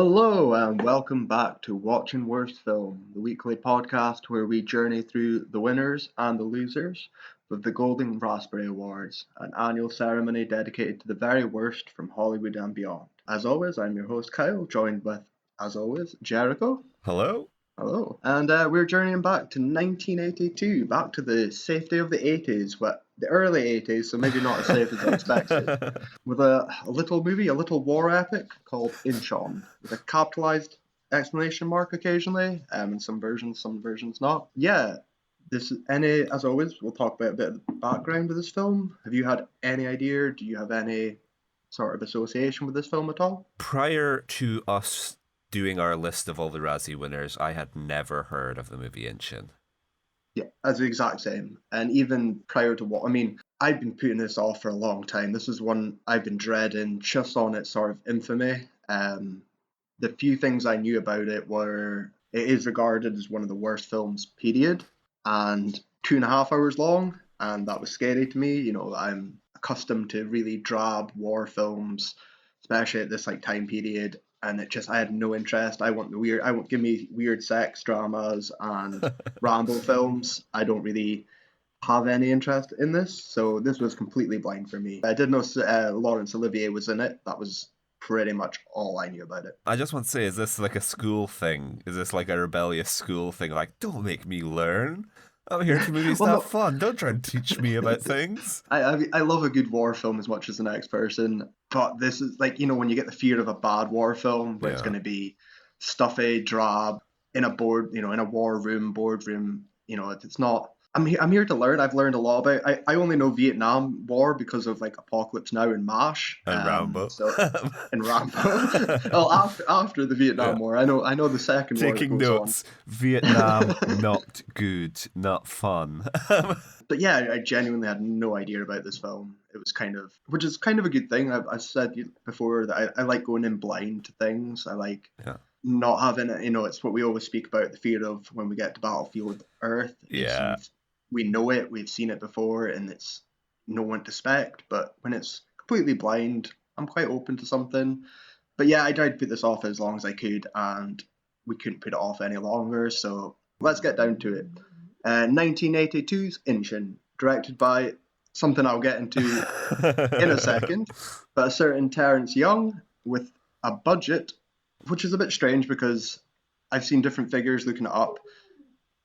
Hello and welcome back to Watching Worst Film, the weekly podcast where we journey through the winners and the losers of the Golden Raspberry Awards, an annual ceremony dedicated to the very worst from Hollywood and beyond. As always, I'm your host Kyle, joined with, as always, Jericho. Hello. Hello. And we're journeying back to 1982, back to the safety of the 80s, the early 80s, so maybe not as safe as I expected, with a little movie, a little war epic called Inchon, with a capitalized exclamation mark occasionally, in some versions not. Yeah, as always, we'll talk about a bit of the background of this film. Have you had any idea? Do you have any sort of association with this film at all? Prior to us doing our list of all the Razzie winners, I had never heard of the movie Inchon. Yeah, that's the exact same. And even prior to I've been putting this off for a long time. This is one I've been dreading just on its sort of infamy. The few things I knew about it were it is regarded as one of the worst films, period, and 2.5 hours long, and that was scary to me. You know, I'm accustomed to really drab war films, especially at this time period, and I had no interest. I won't give me weird sex dramas and Rambo films. I don't really have any interest in this, so this was completely blind for me. I did know Laurence Olivier was in it. That was pretty much all I knew about it. I just want to say, is this like a school thing? Is this like a rebellious school thing? Like, don't make me learn. I'm here for movies to have fun. Don't try and teach me about things. I love a good war film as much as the next person, but this is when you get the fear of a bad war film where it's going to be stuffy, drab, in a boardroom. It's not. I'm here to learn. I've learned a lot about. I only know Vietnam War because of Apocalypse Now and MASH and Rambo. And Rambo. Well, after the Vietnam War, I know the second Taking war. Taking notes. Vietnam, not good, not fun. But yeah, I genuinely had no idea about this film. It was which is kind of a good thing. I've said before that I like going in blind to things. I like. Yeah. Not having it, it's what we always speak about, the fear of when we get to Battlefield Earth. Yeah. We know it, we've seen it before, and it's no one to expect. But when it's completely blind, I'm quite open to something. But yeah, I tried to put this off as long as I could, and we couldn't put it off any longer. So let's get down to it. 1982's Inchon, directed by something I'll get into in a second, but a certain Terence Young with a budget, which is a bit strange because I've seen different figures looking it up.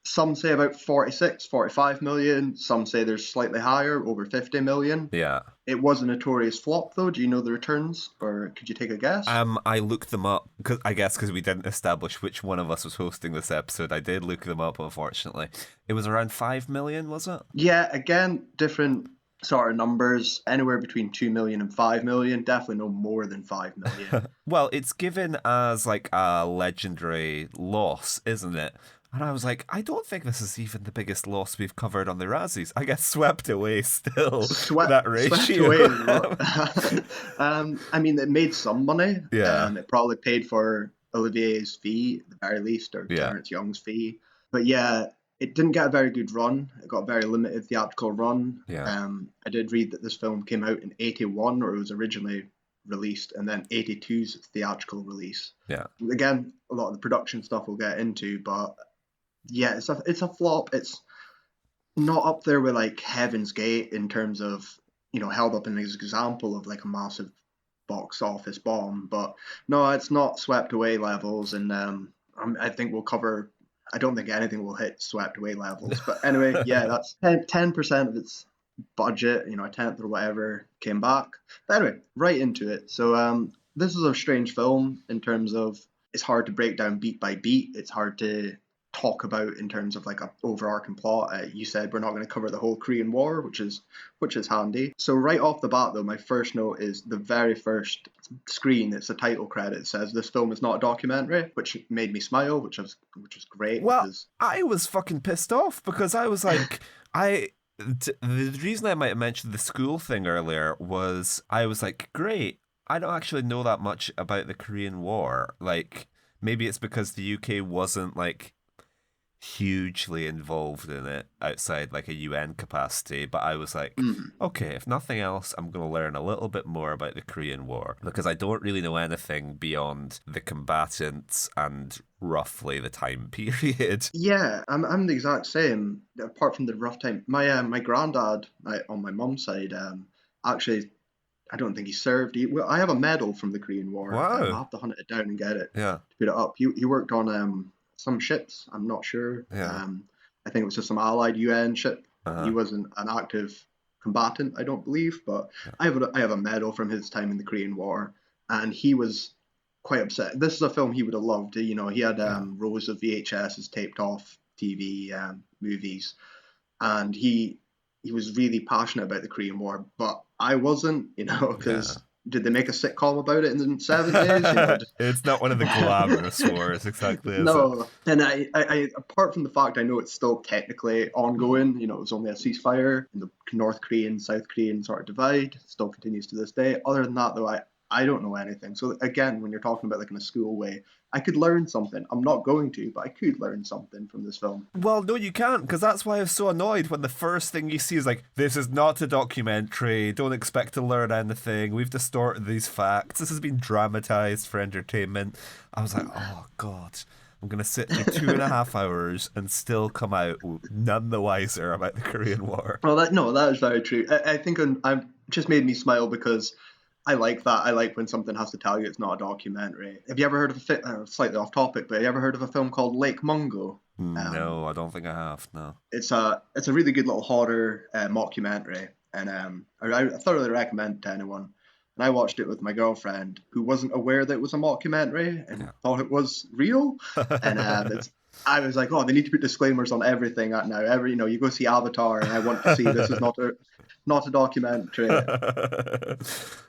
Some say about 45 million. Some say there's slightly higher, over 50 million. Yeah. It was a notorious flop, though. Do you know the returns, or could you take a guess? I looked them up, because we didn't establish which one of us was hosting this episode. I did look them up, unfortunately. It was around 5 million, was it? Yeah, again, different sort of numbers, anywhere between 2 million and 5 million, definitely no more than 5 million. Well, it's given as a legendary loss, isn't it? And I was like, I don't think this is even the biggest loss we've covered on the Razzies. I get swept away still. That ratio. It made some money. Yeah. It probably paid for Olivier's fee, at the very least, or Terence Young's fee. But yeah, it didn't get a very good run. It got a very limited theatrical run. Yeah. I did read that this film came out in 81, or it was originally released, and then 82's theatrical release. Yeah. Again, a lot of the production stuff we'll get into, but yeah, it's a flop. It's not up there with Heaven's Gate in terms of held up an example of a massive box office bomb, but no, it's not swept away levels. And I think we'll cover. I don't think anything will hit swept away levels, but anyway, yeah, that's 10% of its budget, a tenth or whatever came back. But anyway, right into it. So this is a strange film in terms of it's hard to break down beat by beat. It's hard to talk about in terms of a overarching plot. You said we're not going to cover the whole Korean War, which is handy. So right off the bat, though, my first note is the very first screen. It's a title credit. It says this film is not a documentary, which made me smile, which was great. Well, I was fucking pissed off because I was like, the reason I might have mentioned the school thing earlier was I was like, great. I don't actually know that much about the Korean War. Maybe it's because the UK wasn't hugely involved in it outside like a UN capacity, but I was like, okay, if nothing else, I'm going to learn a little bit more about the Korean War because I don't really know anything beyond the combatants and roughly the time period. Yeah, I'm the exact same. Apart from the rough time, my granddad on my mum's side, actually, I don't think he served. Well, I have a medal from the Korean War. Wow. I'll have to hunt it down and get it Yeah. to put it up. He worked on some ships. I'm not sure. Yeah. I think it was just some Allied UN ship. He Uh-huh. wasn't an active combatant, I don't believe, but Yeah. I have a medal from his time in the Korean War, and he was quite upset. This is a film he would have loved. You know, he had rows of VHSs taped off TV movies, and he was really passionate about the Korean War, but I wasn't, you know, because did they make a sitcom about it in the 70s? You know, It's not one of the glamorous wars, exactly, is it? no. And I, apart from the fact I know it's still technically ongoing, you know, it was only a ceasefire, and the North Korean, South Korean sort of divide still continues to this day. Other than that, though, I don't know anything. So again, when you're talking about like in a school way, I could learn something. I'm not going to, but I could learn something from this film. Well, no, you can't, because that's why I was so annoyed when the first thing you see is like, this is not a documentary, don't expect to learn anything, we've distorted these facts, this has been dramatized for entertainment. I was like, oh, God, I'm going to sit through 2.5 hours and still come out none the wiser about the Korean War. Well, that is very true. I think I'm just made me smile because I like that. I like when something has to tell you it's not a documentary. Have you ever heard of slightly off topic, but have you ever heard of a film called Lake Mungo? No, I don't think I have, no. It's a really good little horror mockumentary, and I thoroughly recommend it to anyone. And I watched it with my girlfriend, who wasn't aware that it was a mockumentary and thought it was real. And I was like, oh, they need to put disclaimers on everything now. You know, you go see Avatar, and I want to see this is not a documentary.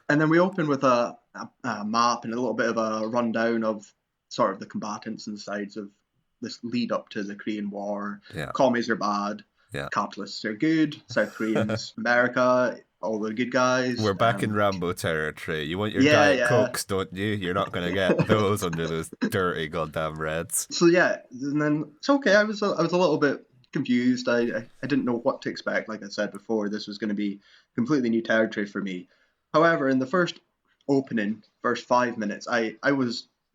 And then we open with a map and a little bit of a rundown of sort of the combatants and sides of this lead up to the Korean War. Yeah. Commies are bad. Yeah. Capitalists are good. South Koreans, America, all the good guys. We're back in Rambo territory. You want your Diet Cokes, don't you? You're not going to get those under those dirty goddamn Reds. So yeah, and then it's okay. I was a little bit confused. I didn't know what to expect. Like I said before, this was going to be completely new territory for me. However, in the first 5 minutes,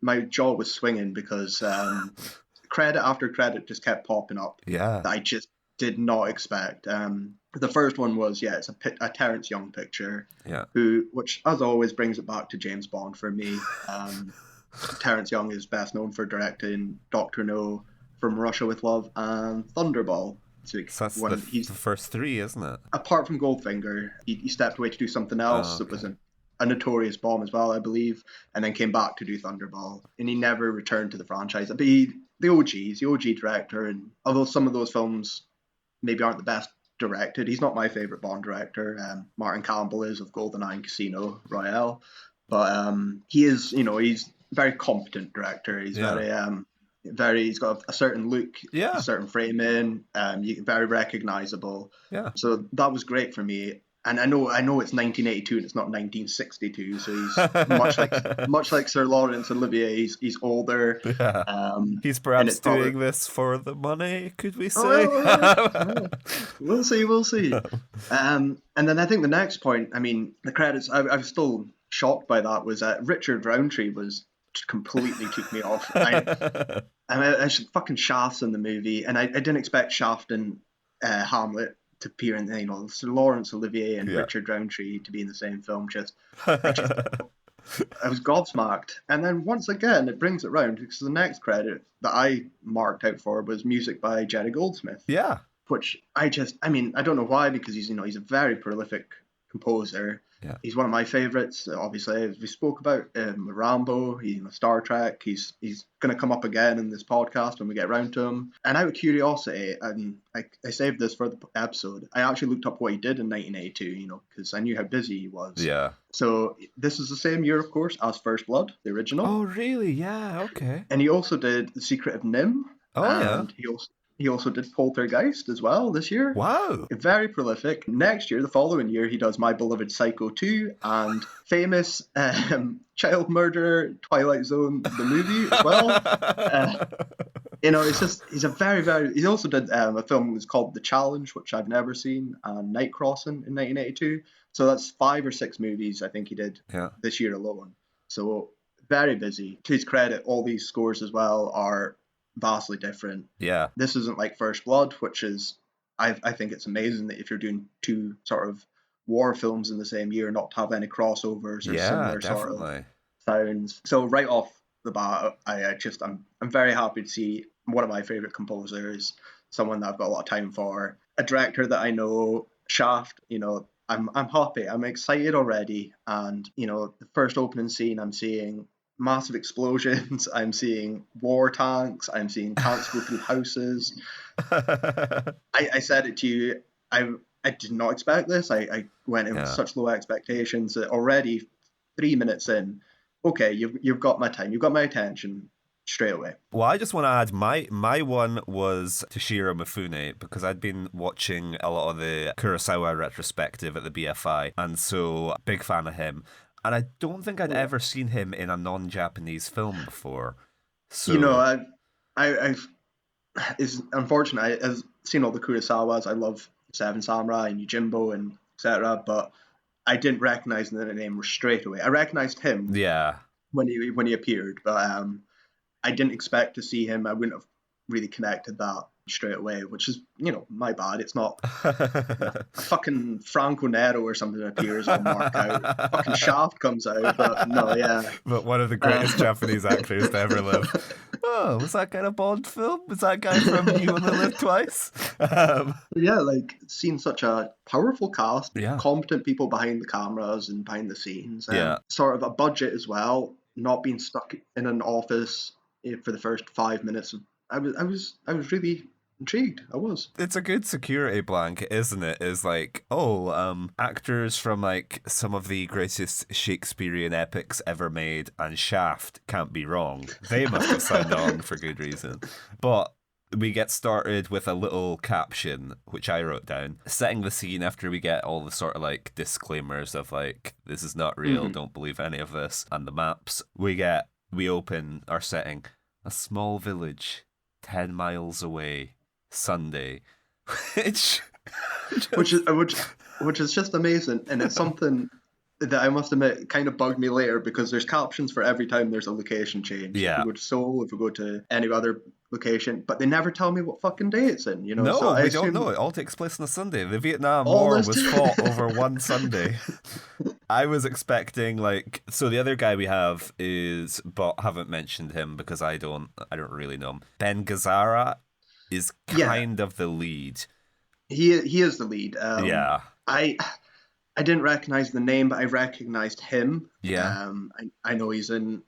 my jaw was swinging because credit after credit just kept popping up. Yeah. That I just did not expect. The first one was, it's a Terrence Young picture. Yeah. Which as always brings it back to James Bond for me. Terrence Young is best known for directing Dr. No, From Russia with Love, and Thunderball. So that's the first three, isn't it? Apart from Goldfinger, he stepped away to do something else. That was a notorious bomb as well, I believe, and then came back to do Thunderball. And he never returned to the franchise. But the OG director, and although some of those films maybe aren't the best directed, he's not my favourite Bond director. Martin Campbell is, of GoldenEye and Casino Royale. But he is, he's a very competent director. He's he's got a certain look, a certain framing, very recognizable. Yeah. So that was great for me. And I know it's 1982 and it's not 1962. So he's much like Sir Laurence Olivier. He's older. Yeah. He's perhaps doing this for the money. Could we say? We'll see. And then I think the next point. I mean, the credits. I was still shocked by that. Was Richard Roundtree was completely took me off. I fucking Shaft's in the movie, and I didn't expect Shaft and Hamlet to appear in, Sir Laurence Olivier and Richard Roundtree to be in the same film. I was gobsmacked. And then once again, it brings it round because the next credit that I marked out for was music by Jerry Goldsmith. Yeah. Which I don't know why, because he's a very prolific composer. Yeah. He's one of my favorites, obviously, as we spoke about Rambo, Star Trek. He's going to come up again in this podcast when we get around to him. And out of curiosity, and I saved this for the episode, I actually looked up what he did in 1982, because I knew how busy he was. Yeah. So this is the same year, of course, as First Blood, the original. Oh, really? Yeah, okay. And he also did The Secret of Nim. Oh, and yeah. He also did Poltergeist as well this year. Wow. Very prolific. Next year, the following year, he does My Beloved Psycho 2 and famous child murderer Twilight Zone, the movie as well. It's just he's a very. He also did a film that's called The Challenge, which I've never seen, and Night Crossing in 1982. So that's 5 or 6 movies I think he did Yeah. this year alone. So very busy. To his credit, all these scores as well are vastly different. Yeah. This isn't like First Blood, which is I think it's amazing that if you're doing two sort of war films in the same year, not to have any crossovers or Yeah, similar sort of definitely. sounds. So right off the bat, I'm very happy to see one of my favorite composers, someone that I've got a lot of time for, a director that I know, Shaft. I'm happy. I'm excited already. And the first opening scene, I'm seeing massive explosions. I'm seeing war tanks. I'm seeing tanks go through houses. I said it to you. I did not expect this. I went in with Yeah. such low expectations that already 3 minutes in, okay, you've got my time, you've got my attention straight away. Well, I just want to add my one was Toshiro Mifune, because I'd been watching a lot of the Kurosawa retrospective at the BFI, and so big fan of him. And I don't think I'd ever seen him in a non-Japanese film before. So I've it's unfortunate. I've seen all the Kurosawas. I love Seven Samurai and Yojimbo and etc. But I didn't recognize the name straight away. I recognized him yeah. when he appeared, but I didn't expect to see him. I wouldn't have really connected that straight away, which is my bad. It's not fucking Franco Nero or something appears on Mark Out. Fucking Shaft comes out, but no, yeah. But one of the greatest Japanese actors to ever live. Oh, was that kind of Bond film? Was that guy from You Only Live Twice? Yeah, like seeing such a powerful cast, Yeah. competent people behind the cameras and behind the scenes, Yeah. sort of a budget as well, not being stuck in an office for the first 5 minutes. I was really intrigued. I was. It's a good security blanket, isn't it? Is like, actors from like some of the greatest Shakespearean epics ever made, and Shaft can't be wrong. They must have signed on for good reason. But we get started with a little caption, which I wrote down, setting the scene after we get all the sort of like disclaimers of like, this is not real, don't believe any of this, and the maps. We open our setting, a small village 10 miles away, Sunday, which is just amazing, and it's something that I must admit kind of bugged me later, because there's captions for every time there's a location change. Yeah. If we go to Seoul, if we go to any other location, but they never tell me what fucking day it's in. No, so we don't know. It all takes place on a Sunday. The Vietnam War was fought over one Sunday. I was expecting so the other guy we have is, but haven't mentioned him because I don't really know him. Ben Gazzara is kind of the lead. He is the lead. Yeah. I didn't recognize the name, but I recognized him. Yeah. I know he's in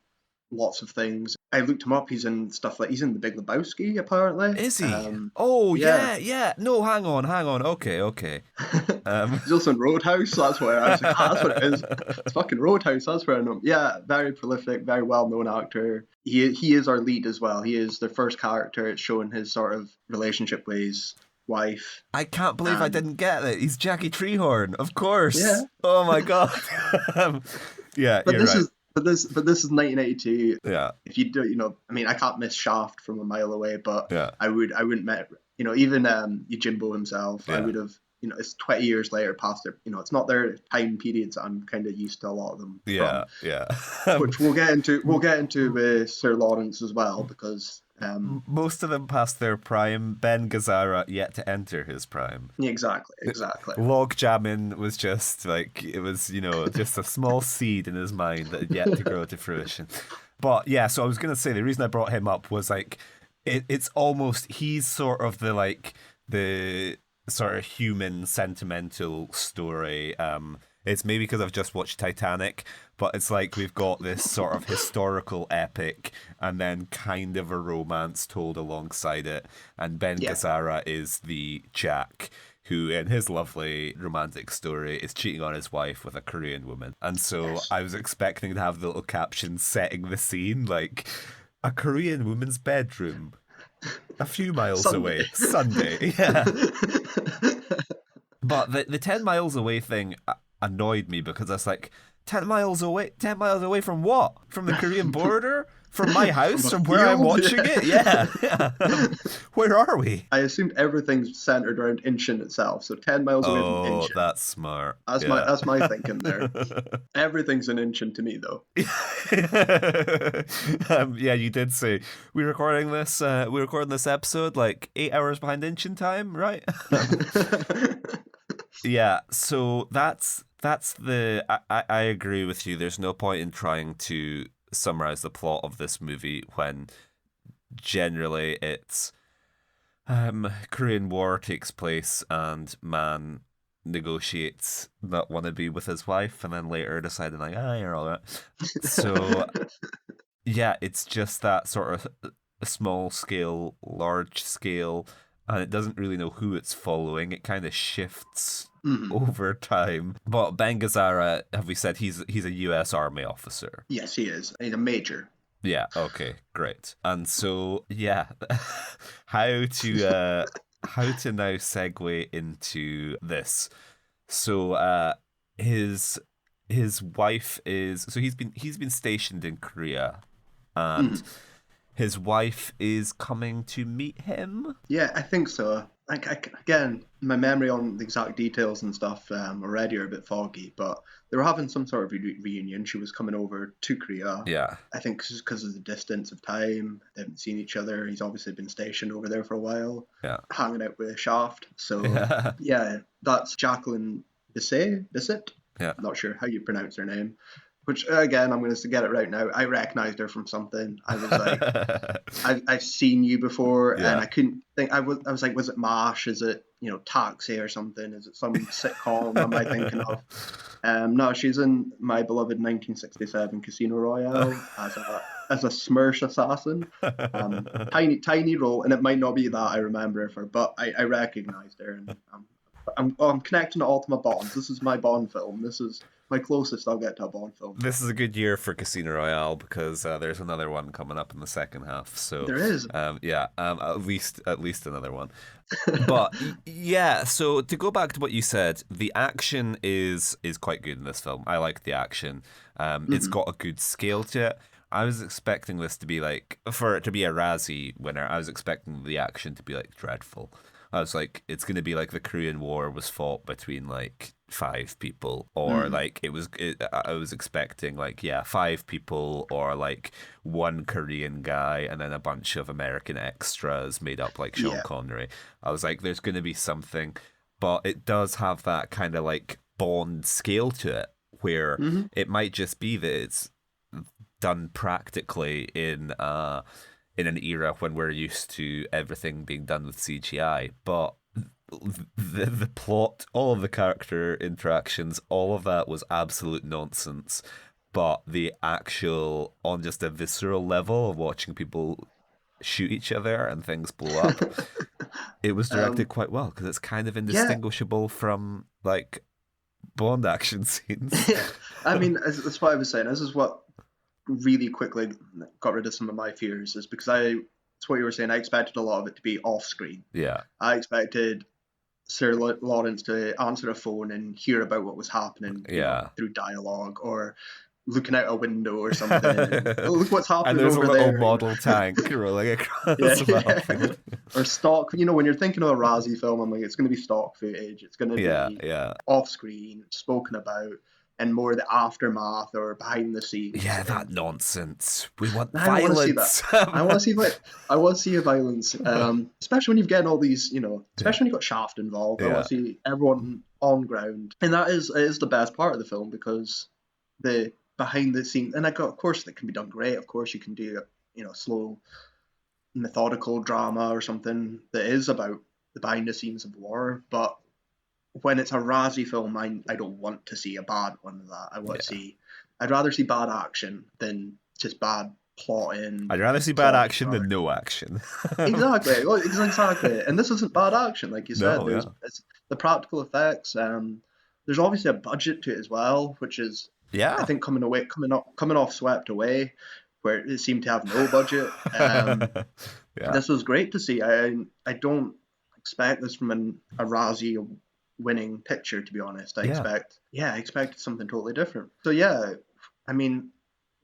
lots of things. I looked him up. He's in stuff he's in The Big Lebowski, apparently. Is he? Yeah. No, hang on. Okay. He's also in Roadhouse, so that's where I was like, that's what it is. It's fucking Roadhouse, that's where I know him. Yeah, very prolific, very well-known actor. He is our lead as well. He is the first character. It's showing his sort of relationship with his wife. I can't believe I didn't get it. He's Jackie Treehorn, of course. Yeah. Oh my god. Yeah, but you're right. But this is 1982. Yeah. If you do, I can't miss Shaft from a mile away, but yeah. I wouldn't met, even Yojimbo himself. Yeah. I would have, it's 20 years later past their, it's not their time periods. I'm kind of used to a lot of them. Yeah, which we'll get into with Sir Lawrence as well, because most of them past their prime. Ben Gazzara yet to enter his prime. Exactly. Log jamming was just it was just a small seed in his mind that had yet to grow to fruition. But yeah, so I was gonna say the reason I brought him up was it's almost, he's sort of the sort of human sentimental story. It's maybe because I've just watched Titanic, but it's like we've got this sort of historical epic and then kind of a romance told alongside it. And Ben Gazzara is the Jack who, in his lovely romantic story, is cheating on his wife with a Korean woman. And so I was expecting to have the little caption setting the scene, like, a Korean woman's bedroom, a few miles away, Sunday. Yeah. But the 10 miles away thing annoyed me, because I was like, 10 miles away from what? From the Korean border? From my From house, a from where I'm field? watching it? Yeah. Where are we? I assumed everything's centered around Inchon itself, so 10 miles away from Oh, Inchon. that's smart. That's my Yeah. that's my thinking there. Everything's an Inchon to me, though. Yeah, you did say we're recording this episode like 8 hours behind Incheon time, right? Yeah, so that's the I agree with you. There's no point in trying to summarize the plot of this movie when generally it's Korean War takes place and man negotiates not want to be with his wife and then later deciding like, ah, you're all right. So yeah, it's just that sort of a small scale, large scale, and it doesn't really know who it's following. It kind of shifts Mhm. over time. But Bengazara, have we said he's a U.S. Army officer? Yes, he is. He's a major. Yeah. Okay. Great. And so yeah, how to now segue into this? So his wife is so he's been stationed in Korea and Mhm. his wife is coming to meet him. Yeah, I think so. Again, my memory on the exact details and stuff already are a bit foggy, but they were having some sort of reunion. She was coming over to Korea. Yeah. I think because of the distance of time, they haven't seen each other. He's obviously been stationed over there for a while, Yeah. hanging out with Shaft. So, Yeah. yeah, that's Jacqueline Bisset. Yeah. I'm not sure how you pronounce her name. Which, again, I'm going to get it right now. I recognized her from something. I was like, I've seen you before, and Yeah. I couldn't think. I was like, was it MASH? Is it Taxi or something? Is it some sitcom? Am I thinking of? No, she's in my beloved 1967 Casino Royale as a Smersh assassin. Tiny role, and it might not be that I remember her for, but I recognized her, and I'm connecting it all to my Bonds. This is my Bond film. This is my closest I'll get to a Bond film. This is a good year for Casino Royale because there's another one coming up in the second half. So There is. yeah, at least another one. But yeah, so to go back to what you said, the action is quite good in this film. I like the action. It's Mhm. got a good scale to it. I was expecting this to be like for it to be a Razzie winner. I was expecting the action to be like dreadful. I was like, it's going to be like the Korean War was fought between like five people, or Mm. like I was expecting like yeah, five people, or like one Korean guy and then a bunch of American extras made up like Sean Yeah. Connery. I was like, there's going to be something, but it does have that kind of like Bond scale to it, where Hmm. it might just be that it's done practically in an era when we're used to everything being done with CGI. But the plot, all of the character interactions, all of that was absolute nonsense. But the actual, on just a visceral level of watching people shoot each other and things blow up, it was directed um, quite well because it's kind of yeah. indistinguishable from like Bond action scenes. I mean, that's what I was saying. This is what really quickly got rid of some of my fears, is because it's what you were saying. I expected a lot of it to be off screen. Yeah, I expected Sir Lawrence to answer a phone and hear about what was happening, yeah. through dialogue or looking out a window or something, and oh, look what's And happening there's a over little there. model tank rolling Yeah, across the yeah. battlefield. Or stock. When you're thinking of a Razzie film, I'm like, it's going to be stock footage. It's going to Yeah, be yeah. off screen, spoken about, and more the aftermath or behind the scenes. Yeah, that And nonsense. We want I don't want to see that. violence. I want to see I want to see a violence, especially when you've getting all these, Yeah, especially when you've got Shaft involved. I want yeah, to see everyone on ground, and that is the best part of the film, because the behind the scene, and of course that can be done great. Of course you can do slow methodical drama or something that is about the behind the scenes of war, but when it's a Razzie film, I don't want to see a bad one of that. yeah. I'd rather see bad action than just bad plotting, I'd rather see bad plot action than arc. no action. Exactly, well, exactly. And this isn't bad action, like you said. No, yeah. It's the practical effects. There's obviously a budget to it as well, which is, I Yeah. think, coming off Swept Away, where it seemed to have no budget. Yeah. This was great to see. I don't expect this from a Razzie winning picture, to be honest. Yeah. I expected something totally different. So yeah, I mean,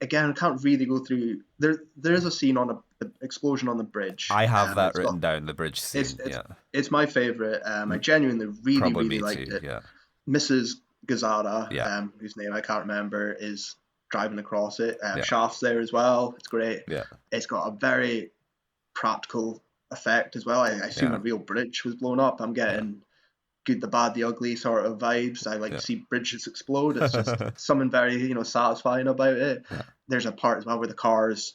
again, I can't really go through. There is a scene on a explosion on the bridge. I have that It's got written down, the bridge it's scene. it's Yeah. it's my favorite. I genuinely really Probably really me liked too. it. Yeah. Mrs. Gazzara, Yeah. whose name I can't remember, is driving across it. Yeah. Shaft's there as well. It's great. Yeah. It's got a very practical effect as well. I assume Yeah. a real bridge was blown up. I'm Yeah. getting good, the bad, the ugly sort of vibes. I like Yeah. to see bridges explode. It's just something very, satisfying about it. Yeah. There's a part as well where the cars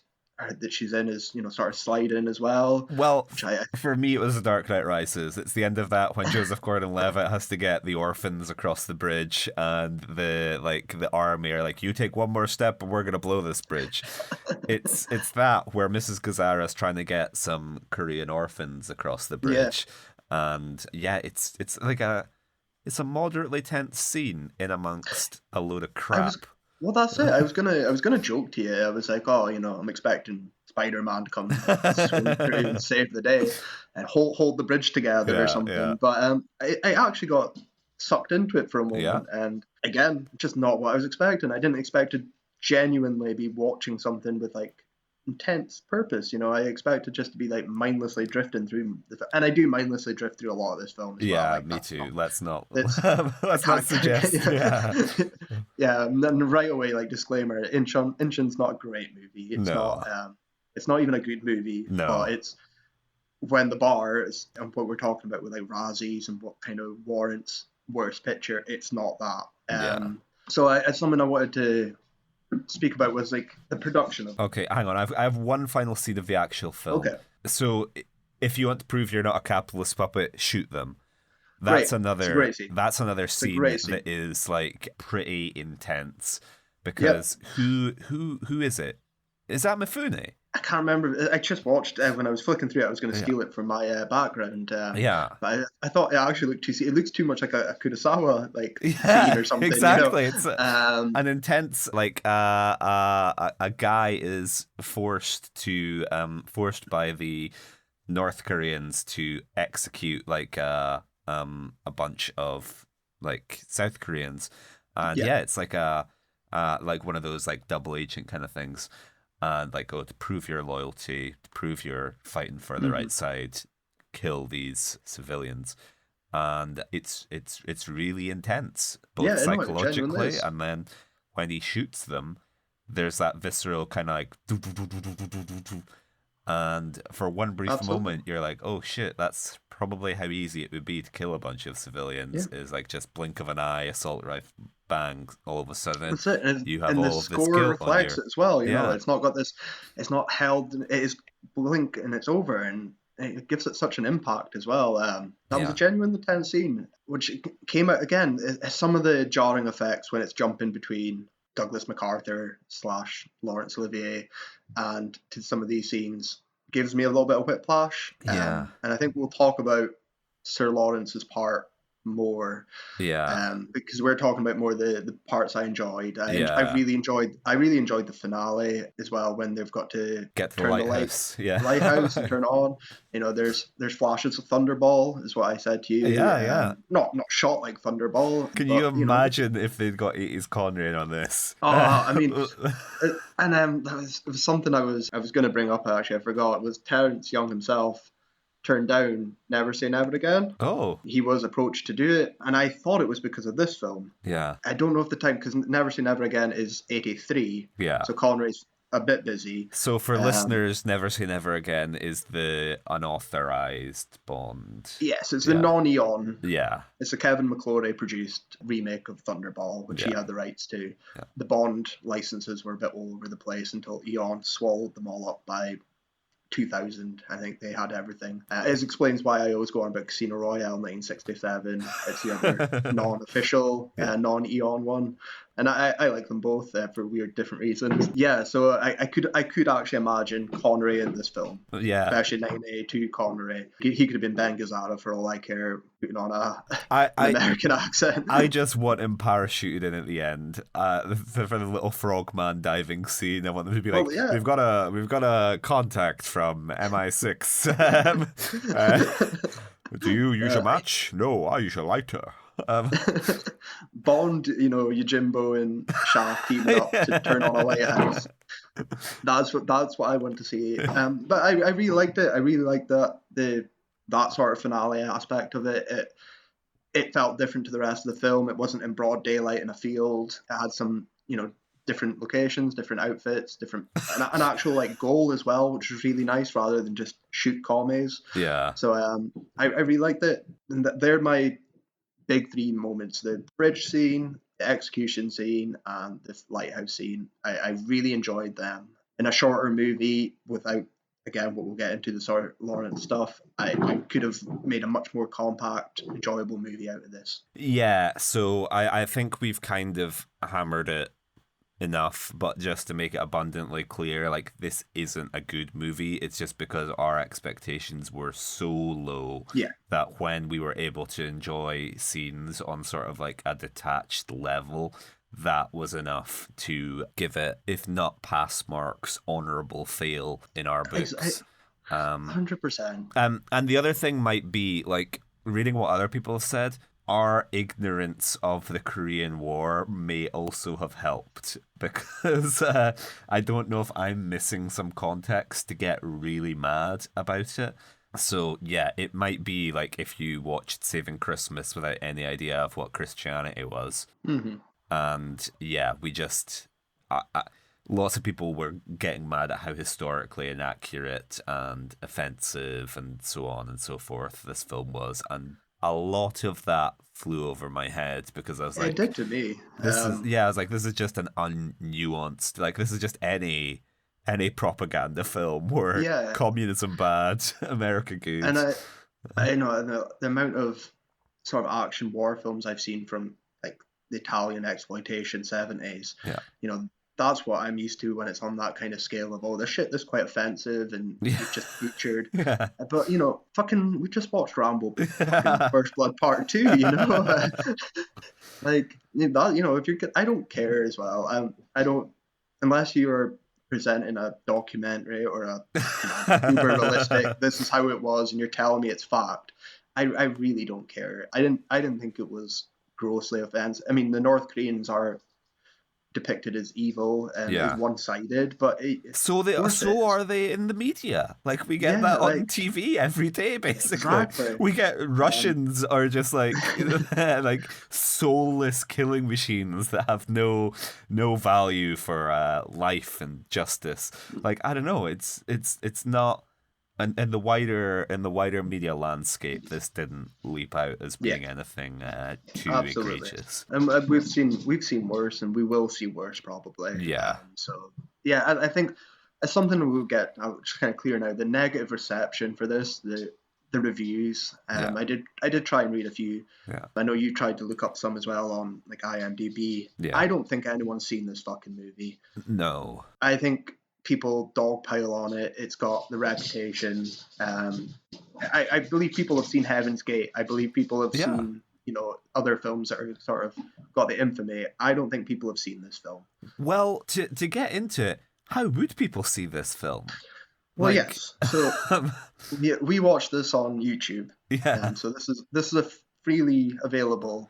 that she's in is, sort of sliding as well. Well, Which for me, it was The Dark Knight Rises. It's the end of that when Joseph Gordon-Levitt has to get the orphans across the bridge, and the army are like, "You take one more step, and we're gonna blow this bridge." It's that where Mrs. Gazzara is trying to get some Korean orphans across the yeah, bridge, and yeah, it's like it's a moderately tense scene in amongst a load of I crap. was. Well, that's it. I was gonna joke to you. I was like, oh, I'm expecting Spider-Man to come swing through and save the day and hold the bridge together or Yeah, something. yeah, But I actually got sucked into it for a yeah. moment, and again, just not what I was expecting. I didn't expect to genuinely be watching something with like intense purpose. I expected just to be like mindlessly drifting through and I do mindlessly drift through a lot of this film as well. Yeah, Like me too. Let's not it's I let's not can't, suggest. Yeah. yeah, and then right away, like disclaimer, Inchon's not a great movie. No. It's not even a good movie. No. But it's when the bar is and what we're talking about with like Razzies and what kind of warrants worst picture. It's not that. Yeah. So it's something I wanted to speak about was like the production of. Okay, hang on. I have one final scene of the actual film. Okay. So if you want to prove you're not a capitalist puppet, shoot them. Great. That's another It's a great scene. that's another scene great scene. that is like pretty intense because who is it? Is that Mifune? I can't remember. I just watched when I was flicking through it. I was going to steal it from my background. Yeah. But I thought it actually looked too. It looks too much like a Kurosawa scene or something. Exactly. It's an intense a guy is forced by the North Koreans to execute like a bunch of like South Koreans, and it's like like one of those like double agent kind of things. And like, to prove your loyalty, to prove you're fighting for the right side, kill these civilians, and it's really intense, both psychologically, and then when he shoots them, there's that visceral kind of like, and for one brief moment, you're like, oh shit, that's probably how easy it would be to kill a bunch of civilians. Is like just blink of an eye, assault rifle, bang, all of a sudden that's it. And, you have and all the of this score guilt reflects on it as well. You Yeah. know, it's not got this. It's not held. It is blink and it's over, and it gives it such an impact as well. That was a genuine tense scene, which came out again. Some of the jarring effects when it's jumping between Douglas MacArthur / Laurence Olivier and to some of these scenes gives me a little bit of whiplash. Yeah. And I think we'll talk about Sir Lawrence's part more. Because we're talking about more the parts I enjoyed. I really enjoyed the finale as well when they've got to get to turn the lighthouse. Lighthouse and turn it on. You know, there's flashes of Thunderball, is what I said to you. Not shot like Thunderball. Can you imagine if they'd got 80s Connery in on this? Oh, I mean, and it was something I was going to bring up. Actually, I forgot. It was Terrence Young himself turned down Never Say Never Again. Oh. He was approached to do it, and I thought it was because of this film. Yeah. I don't know if the time, because Never Say Never Again is 83. Yeah. So Connery's a bit busy. So for listeners, Never Say Never Again is the unauthorized Bond. Yes, it's the non-Eon. Yeah. It's a Kevin McClory produced remake of Thunderball, which he had the rights to. Yeah. The Bond licenses were a bit all over the place until Eon swallowed them all up by 2000. I think they had everything. It explains why I always go on about Casino Royale 1967. It's the other non-official, non-Eon one. And I like them both for weird different reasons. Yeah, so I could actually imagine Connery in this film. Yeah. Especially 1982 Connery. He could have been Ben Gazzara for all I care, putting on an American accent. I just want him parachuted in at the end for the little frogman diving scene. I want them to be like, we've got a contact from MI6. Do you use a match? No, I use a lighter. Bond, Yojimbo and Shaft teaming up to turn on a lighthouse. That's what I want to see. But I really liked it. I really liked that sort of finale aspect of it. It felt different to the rest of the film. It wasn't in broad daylight in a field. It had some, different locations, different outfits, an actual like goal as well, which was really nice rather than just shoot commies. Yeah. So I really liked it, and they're my big three moments: the bridge scene, the execution scene, and the lighthouse scene. I really enjoyed them. In a shorter movie, without, again, what we'll get into the sort of Lawrence stuff, I could have made a much more compact, enjoyable movie out of this. Yeah, so I think we've kind of hammered it enough, but just to make it abundantly clear, like, this isn't a good movie. It's just because our expectations were so low Yeah. that when we were able to enjoy scenes on sort of like a detached level, that was enough to give it, if not pass marks, honorable fail in our books. 100%. And the other thing might be, like, reading what other people have said, our ignorance of the Korean War may also have helped, because I don't know if I'm missing some context to get really mad about it. So yeah, it might be like if you watched Saving Christmas without any idea of what Christianity was. Mm-hmm. And yeah, we just... lots of people were getting mad at how historically inaccurate and offensive and so on and so forth this film was, and a lot of that flew over my head because I was like, it did to me. I was like, this is just an unnuanced, like, this is just any propaganda film where communism bad, America good. And I know the amount of sort of action war films I've seen from like the Italian exploitation 70s. Yeah. That's what I'm used to when it's on that kind of scale of, oh, this shit that's quite offensive and it's just featured. Yeah. But, we just watched Rambo, First Blood Part 2, like, if you're, I don't care as well. I don't, unless you're presenting a documentary or a uber realistic, this is how it was, and you're telling me it's fact. I really don't care. I didn't think it was grossly offensive. I mean, the North Koreans are depicted as evil and as one-sided, but are they in the media. Like, we get that on TV every day, basically. Exactly. We get Russians are just like like soulless killing machines that have no value for life and justice. Like, I don't know, it's not. And in the wider media landscape, this didn't leap out as being anything too egregious. And we've seen worse, and we will see worse probably. Yeah. I think it's something we'll get. I'll just kind of clear now. The negative reception for this, the reviews. I did try and read a few. Yeah. I know you tried to look up some as well on like IMDb. Yeah. I don't think anyone's seen this fucking movie. No. I think people dogpile on it. It's got the reputation. I believe people have seen Heaven's Gate. I believe people have seen, other films that are sort of got the infamy. I don't think people have seen this film. Well, to get into it, how would people see this film? Well, yes. So we watched this on YouTube. Yeah. So this is a freely available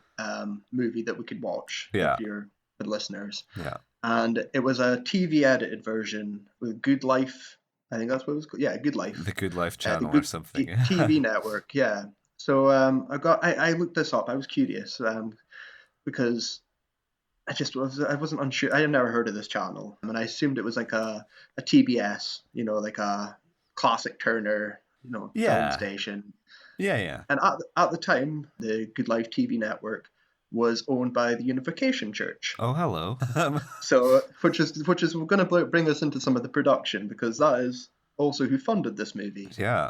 movie that we could watch if you're the listeners. Yeah. And it was a TV edited version with Good Life. I think that's what it was called. Yeah, Good Life. The Good Life channel or something. TV network, yeah. So I looked this up. I was curious because I wasn't unsure. I had never heard of this channel, and I assumed it was like a TBS, like a classic Turner, film station. Yeah. And at the time, the Good Life TV network was owned by the Unification Church. Oh, hello. So, which is going to bring us into some of the production, because that is also who funded this movie. Yeah.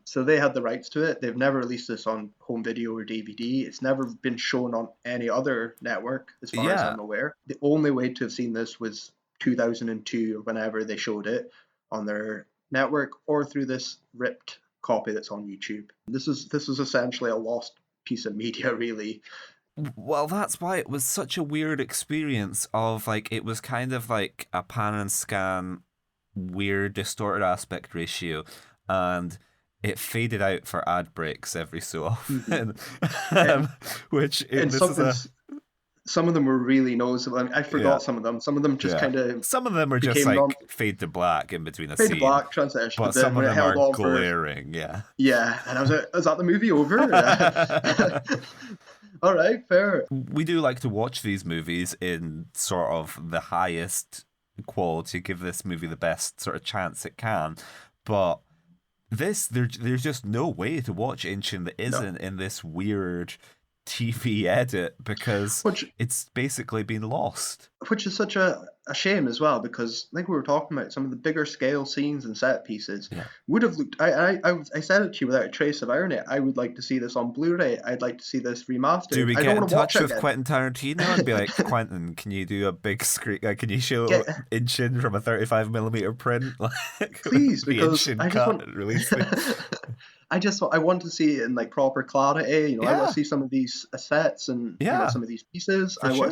So they had the rights to it. They've never released this on home video or DVD. It's never been shown on any other network, as far as I'm aware. The only way to have seen this was 2002 or whenever they showed it on their network, or through this ripped copy that's on YouTube. This is essentially a lost piece of media, really. Well, that's why it was such a weird experience of, like, it was kind of like a pan and scan, weird distorted aspect ratio, and it faded out for ad breaks every so Mhm. often, And, and this is a some of them were really noticeable. I mean, I yeah. forgot some of them. Some of them just Yeah. kind of Some of them are just became non like fade to black in between a fade to scene, black transition, but but some then of when it them held are on for glaring. Yeah. yeah, and I was like, is that the movie over? All right, fair. We do like to watch these movies in sort of the highest quality, give this movie the best sort of chance it can. But there's just no way to watch Inchon that No, isn't in this weird TV edit because which it's basically been lost. which is such a shame as well because like we were talking about some of the bigger scale scenes and set pieces Yeah. would have looked I said it to you without a trace of irony. I would like to see this on Blu-ray. I'd like to see this Do remastered. we I don't get in want to watch touch it with again. Quentin Tarantino and be like, Quentin, can you do a big screen? Can you show Get Inchin from a 35mm print, like please the because Inchin I just cut want and release the? I want to see it in like proper clarity. I want to Yeah, see some of these sets and yeah, some of these pieces. for sure.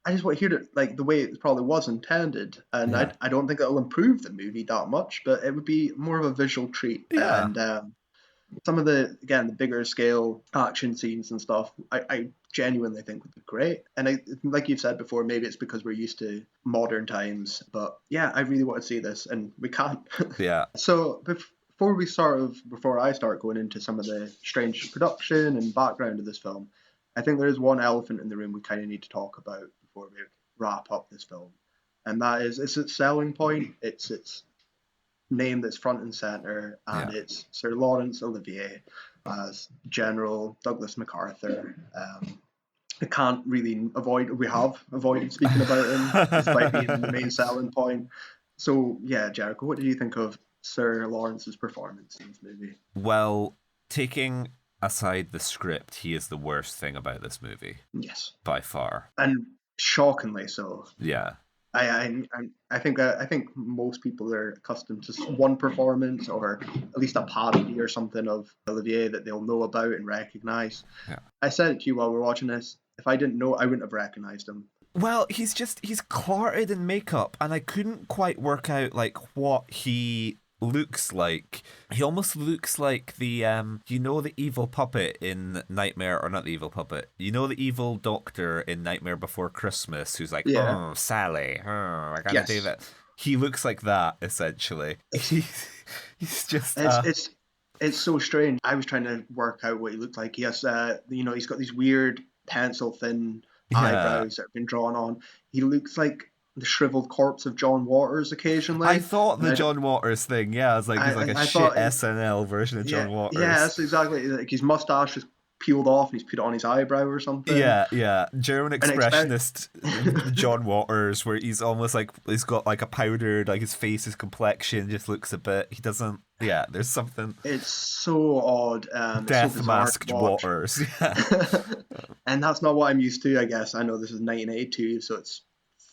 I just want to hear it like the way it probably was intended. And Yeah, I don't think it'll improve the movie that much, but it would be more of a visual treat. yeah, And some of the again the bigger scale action scenes and stuff, I genuinely think would be great. And like you've said before, maybe it's because we're used to modern times, but yeah, I really want to see this, and we can't. yeah, So before I start going into some of the strange production and background of this film, I think there is one elephant in the room we kind of need to talk about before we wrap up this film, and that is it's its selling point. It's its name that's front and center, and yeah. it's Sir Laurence Olivier as General Douglas MacArthur. I can't really avoid. We have avoided speaking about him, despite being the main selling point. So yeah, Jericho, what did you think of Sir Lawrence's performance in this movie? Well, taking aside the script, he is the worst thing about this movie Yes, by far. and shockingly so. Yeah, I think most people are accustomed to one performance or at least a parody or something of Olivier that they'll know about and recognize. yeah. I said it to you while we are watching this. If I didn't know, I wouldn't have recognized him. Well, he's clarted in makeup, and I couldn't quite work out like what he looks like. He almost looks like the the evil puppet in Nightmare, or not the evil puppet. You know the evil doctor in Nightmare Before Christmas who's like, Yeah. "Oh, Sally, I gotta do Yes. that." He looks like that essentially. He's just It's it's so strange. I was trying to work out what he looked like. He has he's got these weird pencil thin yeah. eyebrows that have been drawn on. He looks like the shriveled corpse of John Waters I occasionally. thought And the John Waters thing, yeah, I was like he's like a I shit thought SNL version of yeah, John yeah, Waters. that's exactly like his mustache is peeled off and he's put it on his eyebrow or something. Yeah, yeah. German And expect expressionist John Waters, where he's almost like he's got like a powdered, like his face, his complexion just looks a bit. He doesn't. Yeah, there's something. it's so odd. It's so Death bizarre to masked watch. Waters. Yeah, And that's not what I'm used to, I guess. I know this is 1982, so it's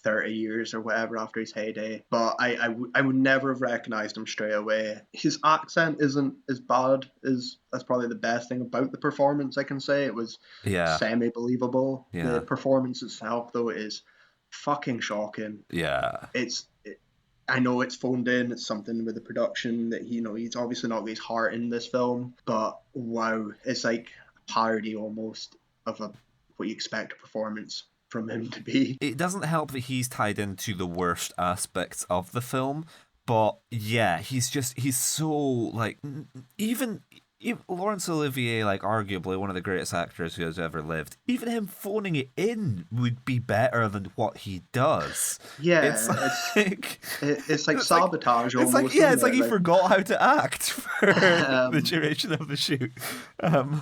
30 years or whatever after his heyday. But I would never have recognized him straight away. His accent isn't as bad as that's probably the best thing about the performance I can say. It was yeah, semi believable. The yeah, performance itself, though, is fucking shocking. yeah. I know it's phoned in. It's something with the production that he's obviously not got his heart in this film. But wow, it's like a parody almost of what you expect a performance from him to be. It doesn't help that he's tied into the worst aspects of the film, but yeah, he's so like even Laurence Olivier, like arguably one of the greatest actors who has ever lived, even him phoning it in would be better than what he does. Yeah, It's like it's like it's like sabotage it's like almost, yeah, isn't it's like it? he forgot how to act for the Um, duration of the shoot. and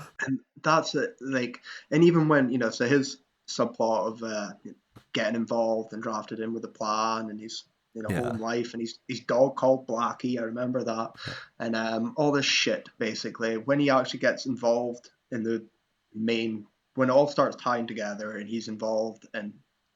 that's it. Like, and even when so his subplot of getting involved and drafted in with a plan, and he's Yeah, home life, and his dog called Blackie. I remember that, and all this shit basically. When he actually gets involved in the main, when it all starts tying together, and he's involved, and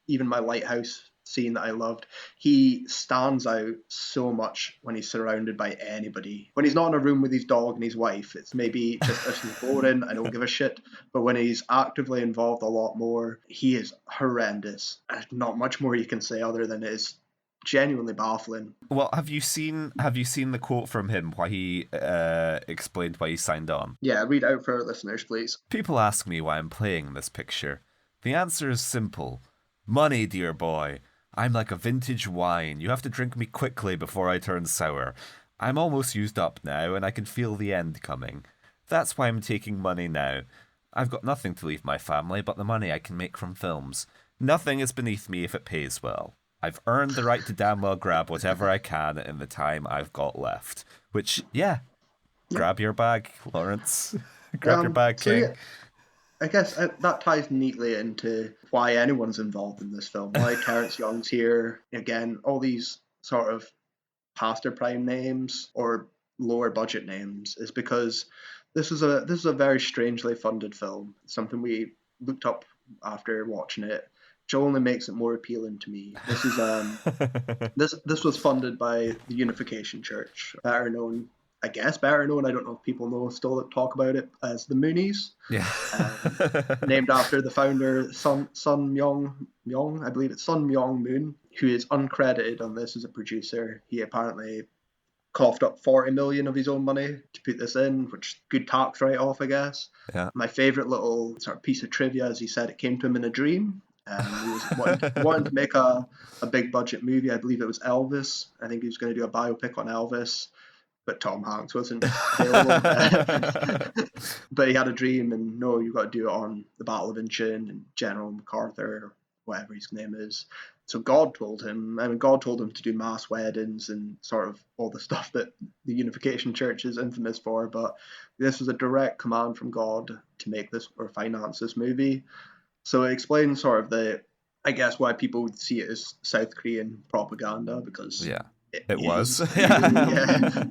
even my lighthouse scene that I loved, he stands out so much when he's surrounded by anybody. When he's not in a room with his dog and his wife, it's maybe just this is boring, I don't give a shit. But when he's actively involved a lot more, he is horrendous. Not much more you can say other than it is genuinely baffling. Well, have you seen the quote from him why he explained why he signed on? Yeah, read out for our listeners, please. People ask me why I'm playing this picture. The answer is simple. Money, dear boy. I'm like a vintage wine. You have to drink me quickly before I turn sour. I'm almost used up now, and I can feel the end coming. That's why I'm taking money now. I've got nothing to leave my family but the money I can make from films. Nothing is beneath me if it pays well. I've earned the right to damn well grab whatever I can in the time I've got left. Which, yeah, grab your bag, Lawrence. Grab your bag, So King. yeah, I guess that ties neatly into why anyone's involved in this film. Why Terrence Young's here again. All these sort of past their prime names or lower budget names is because this is a very strangely funded film. Something we looked up after watching it, which only makes it more appealing to me. This is this was funded by the Unification Church, better known. I guess better known. I don't know if people know still talk about it as the Moonies. Yeah. Named after the founder Sun Myung, I believe it's Sun Myung Moon, who is uncredited on this as a producer. He apparently coughed up 40 million of his own money to put this in, which good tax write off, I guess. Yeah. My favorite little sort of piece of trivia is he said it came to him in a dream. He was wanting to make a big budget movie. I believe it was Elvis. I think he was going to do a biopic on Elvis, but Tom Hanks wasn't available. But he had a dream, and no, you've got to do it on the Battle of Inchon and General MacArthur, or whatever his name is. So God told him to do mass weddings and sort of all the stuff that the Unification Church is infamous for. But this was a direct command from God to make this or finance this movie. So it explains sort of I guess why people would see it as South Korean propaganda, because Yeah. It was. Yeah.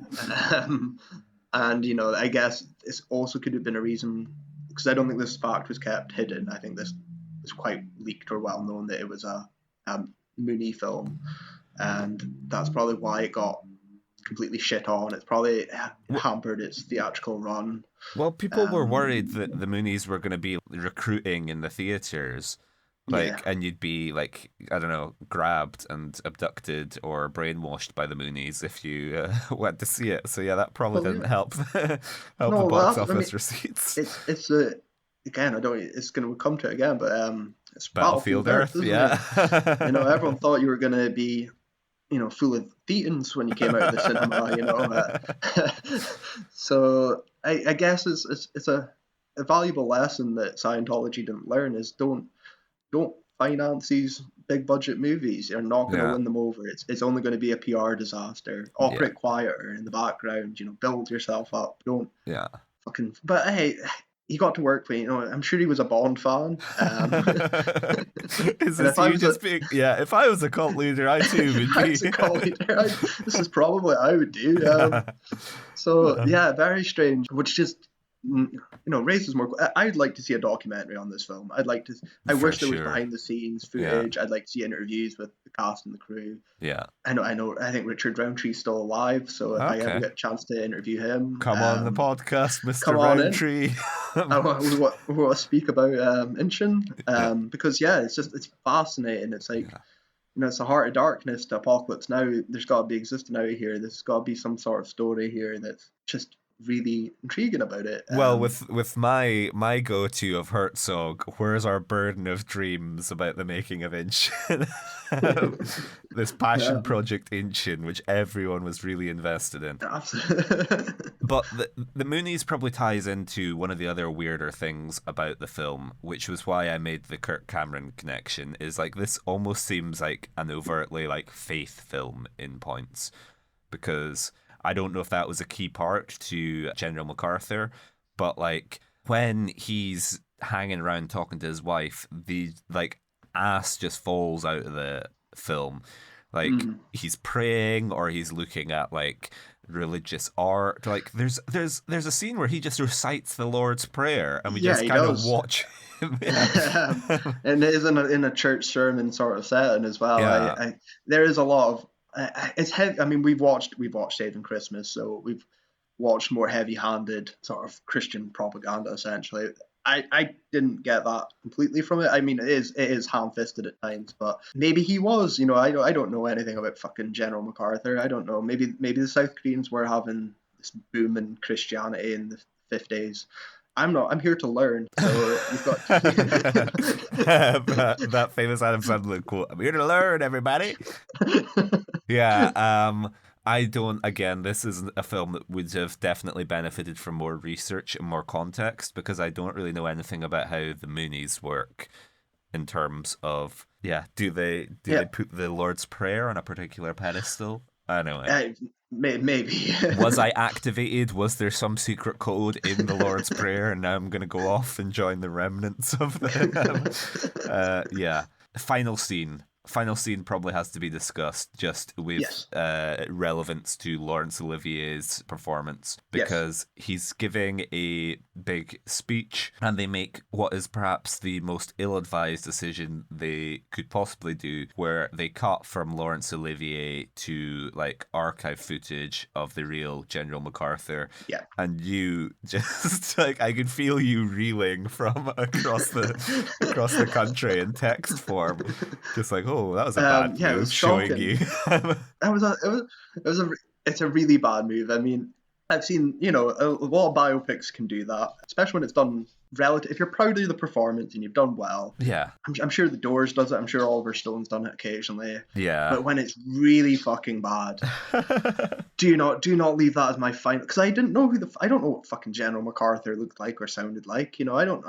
And, I guess this also could have been a reason, because I don't think this fact was kept hidden. I think this is quite leaked or well known that it was a Mooney film. And that's probably why it got completely shit on. It's probably hampered its theatrical run. Well, people were worried that the Moonies were going to be recruiting in the theaters. And you'd be like, I don't know, grabbed and abducted or brainwashed by the Moonies if you went to see it. So yeah, that probably didn't help the box office receipts. It's again, it's going to come to it again, but it's Battlefield Earth, yeah. Everyone thought you were going to be, full of Thetans when you came out of the cinema, So I guess it's a valuable lesson that Scientology didn't learn is don't finance these big budget movies. You're not going to win them over. It's only going to be a PR disaster. Operate quieter in the background. Build yourself up. Don't fucking. But hey, he got to work with. I'm sure he was a Bond fan. Is this you just being? Yeah, if I was a cult leader, I too would be. As a cult leader, this is probably what I would do. So yeah, very strange. Which just raises more. I'd like to see a documentary on this film. I wish there was behind the scenes footage. I'd like to see interviews with the cast and the crew. Yeah. I know. I think Richard Roundtree's still alive, so if I ever get a chance to interview him, come on the podcast, Mr. Roundtree. I want to speak about Inchon, because it's fascinating. It's like. It's a heart of darkness to Apocalypse Now. There's got to be existing out here. There's got to be some sort of story here that's just really intriguing about it. Well, with my go-to of Herzog, where's our burden of dreams about the making of Inchon? This passion project Inchon, which everyone was really invested in. Absolutely. But the Moonies probably ties into one of the other weirder things about the film, which was why I made the Kirk Cameron connection, is like this almost seems like an overtly like faith film in points, because I don't know if that was a key part to General MacArthur, but like when he's hanging around talking to his wife, the like ass just falls out of the film. Like he's praying or he's looking at like religious art. Like there's a scene where he just recites the Lord's Prayer and we just kind of watch him. And it is in a church sermon sort of setting as well. Yeah. There is a lot of it's heavy. I mean, we've watched Saving Christmas, so we've watched more heavy-handed sort of Christian propaganda essentially. I didn't get that completely from it. I mean, it is ham-fisted at times, but maybe he was. I don't know anything about fucking General MacArthur. I don't know. Maybe the South Koreans were having this boom in Christianity in the 50s. I'm not. I'm here to learn. So you've got that famous Adam Sandler quote. I'm here to learn, everybody. Yeah, I don't, again, this is a film that would have definitely benefited from more research and more context because I don't really know anything about how the Moonies work in terms of, yeah, do they yeah. put the Lord's Prayer on a particular pedestal? I know it. Maybe. Was I activated? Was there some secret code in the Lord's Prayer? And now I'm going to go off and join the remnants of the. Yeah. Final scene. Final scene probably has to be discussed just with Yes. relevance to Laurence Olivier's performance Yes. because he's giving a big speech and they make what is perhaps the most ill-advised decision they could possibly do, where they cut from Laurence Olivier to like archive footage of the real General MacArthur. Yeah. And you just like I could feel you reeling from across the country in text form, just like, oh, that was a bad Yeah, it was move, showing shocking. you. That was a, it was a, it's a really bad move. I mean, I've seen, a lot of biopics can do that, especially when it's done relative. If you're proud of the performance and you've done well, Yeah, I'm sure The Doors does it. I'm sure Oliver Stone's done it occasionally. yeah. But when it's really fucking bad, do not leave that as my final. Because I don't know what fucking General MacArthur looked like or sounded like. I'm not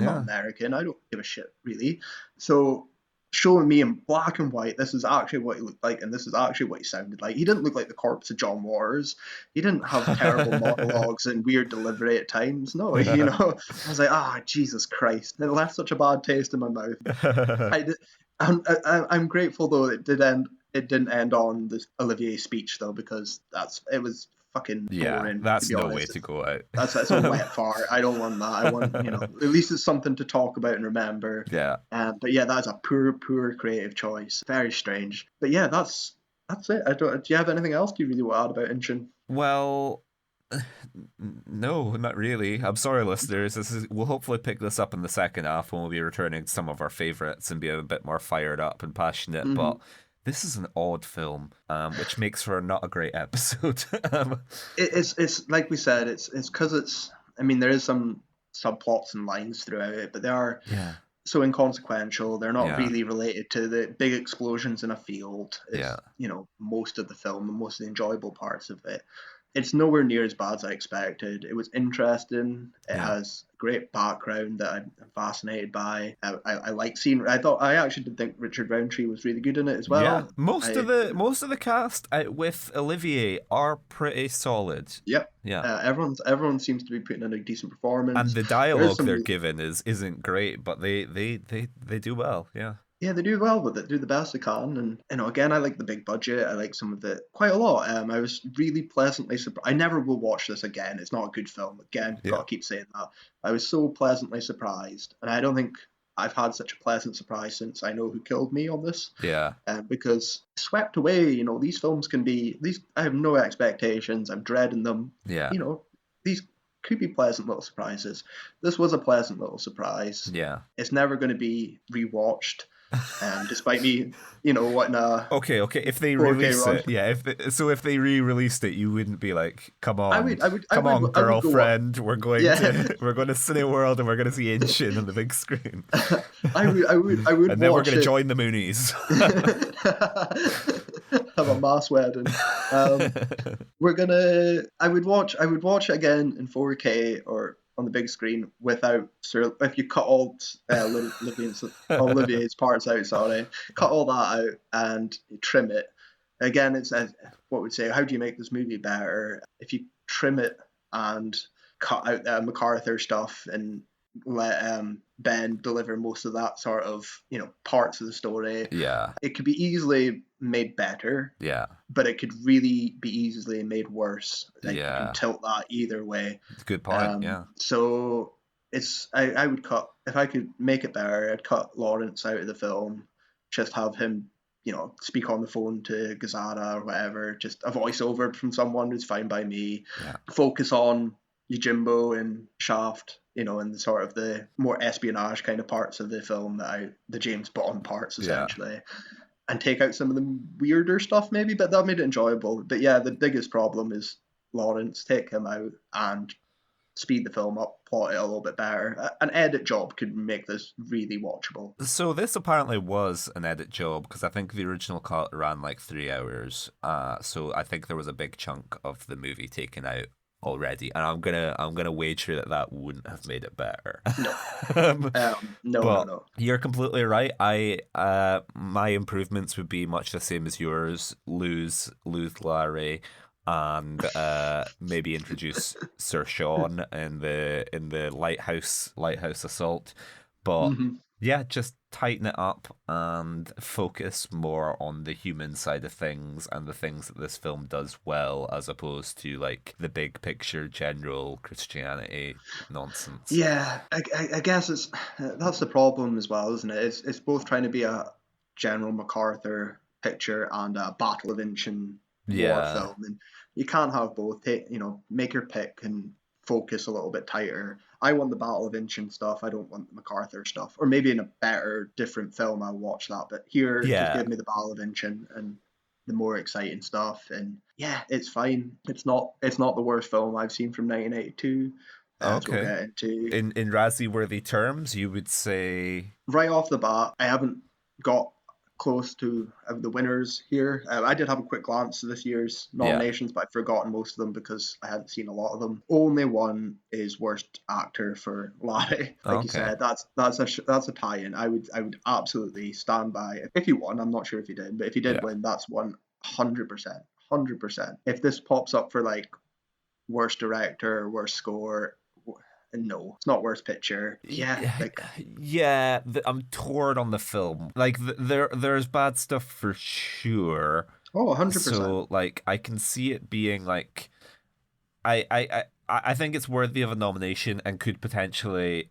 Yeah, American. I don't give a shit really. So showing me in black and white, this is actually what he looked like, and this is actually what he sounded like. He didn't look like the corpse of John Waters. He didn't have terrible monologues and weird delivery at times. No, I was like, Jesus Christ! It left such a bad taste in my mouth. I did, I'm grateful though it did end. It didn't end on this Olivier speech though, because it was fucking yeah. boring, to That's be no way honest. to go out. That's a wet fart. I don't want that. I want, at least it's something to talk about and remember. Yeah. But yeah, that's a poor creative choice. Very strange. But yeah, that's it. Do you have anything else you really want to add about Inchon? Well, no, not really. I'm sorry, listeners. We'll hopefully pick this up in the second half when we'll be returning to some of our favorites and be a bit more fired up and passionate. Mm-hmm. But this is an odd film, which makes for not a great episode. It's like we said. It's because it's. I mean, there is some subplots and lines throughout it, but they are Yeah, so inconsequential. They're not yeah, really related to the big explosions in a field. yeah, Is most of the film and most of the enjoyable parts of it. It's nowhere near as bad as I expected. It was interesting. It yeah. has a great background that I'm fascinated by. I like seeing. I actually did think Richard Roundtree was really good in it as Yeah, well. most of I the cast with Olivier are pretty solid. Yep. Yeah, Everyone seems to be putting in a decent and performance. the There is dialogue some they're given isn't great, but they do well. Yeah, Yeah, they do well with it, do the best they can, and again, I like the big budget. I like some of it quite a lot. I was really pleasantly surprised. I never will watch this again. It's not a good film. Again, yeah, gotta keep saying that. I was so pleasantly surprised, and I don't think I've had such a pleasant surprise since I Know Who Killed Me on this. yeah, Because swept away, these films can be. These I have no expectations. I'm dreading them. yeah, These could be pleasant little surprises. This was a pleasant little surprise. yeah. It's never going to be rewatched. Despite me, wanting a Okay. If they 4K release run, it, yeah. If they re-released it, you wouldn't be like, I would, I would, I come on, would, I would go up. girlfriend, we're going Yeah, to Cineworld and we're going to see Inchin on the big screen, I would and then we're watch going to it. join the Moonies. Have a mass wedding. I would watch it again in 4K or on the big screen without if you cut all Olivier's parts out, sorry, cut all that out and trim it. Again, it's what would say, how do you make this movie better? If you trim it and cut out MacArthur stuff and let Ben deliver most of that sort of parts of the story, Yeah, it could be easily made better, yeah, but it could really be easily made worse. Like you can yeah. tilt that either way. It's a good point. Yeah, So I would cut, if I could make it better, I'd cut Lawrence out of the film, just have him speak on the phone to Gazara or whatever, just a voiceover from someone is fine by me. yeah, Focus on Yojimbo and Shaft, and the sort of the more espionage kind of parts of the film the James Bond parts Yeah. essentially, and take out some of the weirder stuff maybe, but that made it enjoyable. But yeah, the biggest problem is Lawrence. Take him out and speed the film up, plot it a little bit better. An edit job could make this really watchable. So this apparently was an edit job because I think the original cut ran like 3 hours. So I think there was a big chunk of the movie taken out already, and I'm gonna wager that wouldn't have made it better. No, But no. you're completely right. My improvements would be much the same as yours. Lose Larry, and maybe introduce Sir Sean in the lighthouse assault. But Mm-hmm. yeah, just tighten it up and focus more on the human side of things and the things that this film does well, as opposed to like the big picture general Christianity nonsense. Yeah, I guess that's the problem as well, isn't it? It's both trying to be a General MacArthur picture and a Battle of Inchon war Yeah, film, and you can't have both. Make your pick and focus a little bit tighter. I want the Battle of Inchon stuff. I don't want the MacArthur stuff. Or maybe in a better, different film, I'll watch that. But here, just yeah. give me the Battle of Inchon and the more exciting stuff. And yeah, it's fine. It's not the worst film I've seen from 1982, as we'll Okay. get into. In Razzie worthy terms, you would say, Right off the bat, I haven't got close to the winners here. I did have a quick glance at this year's yeah. nominations, but I'd forgotten most of them because I hadn't seen a lot of them. Only one is worst actor for Larry. Like you Okay. said, that's a tie-in. I would absolutely stand by if he won. I'm not sure if he did, but if he did Yeah. win, that's 100%, 100%. If this pops up for like worst director, worst score, no, it's not worst picture. Yeah, like Yeah, I'm torn on the film. Like there's bad stuff for sure. 100%. So like I can see it being like I think it's worthy of a nomination and could potentially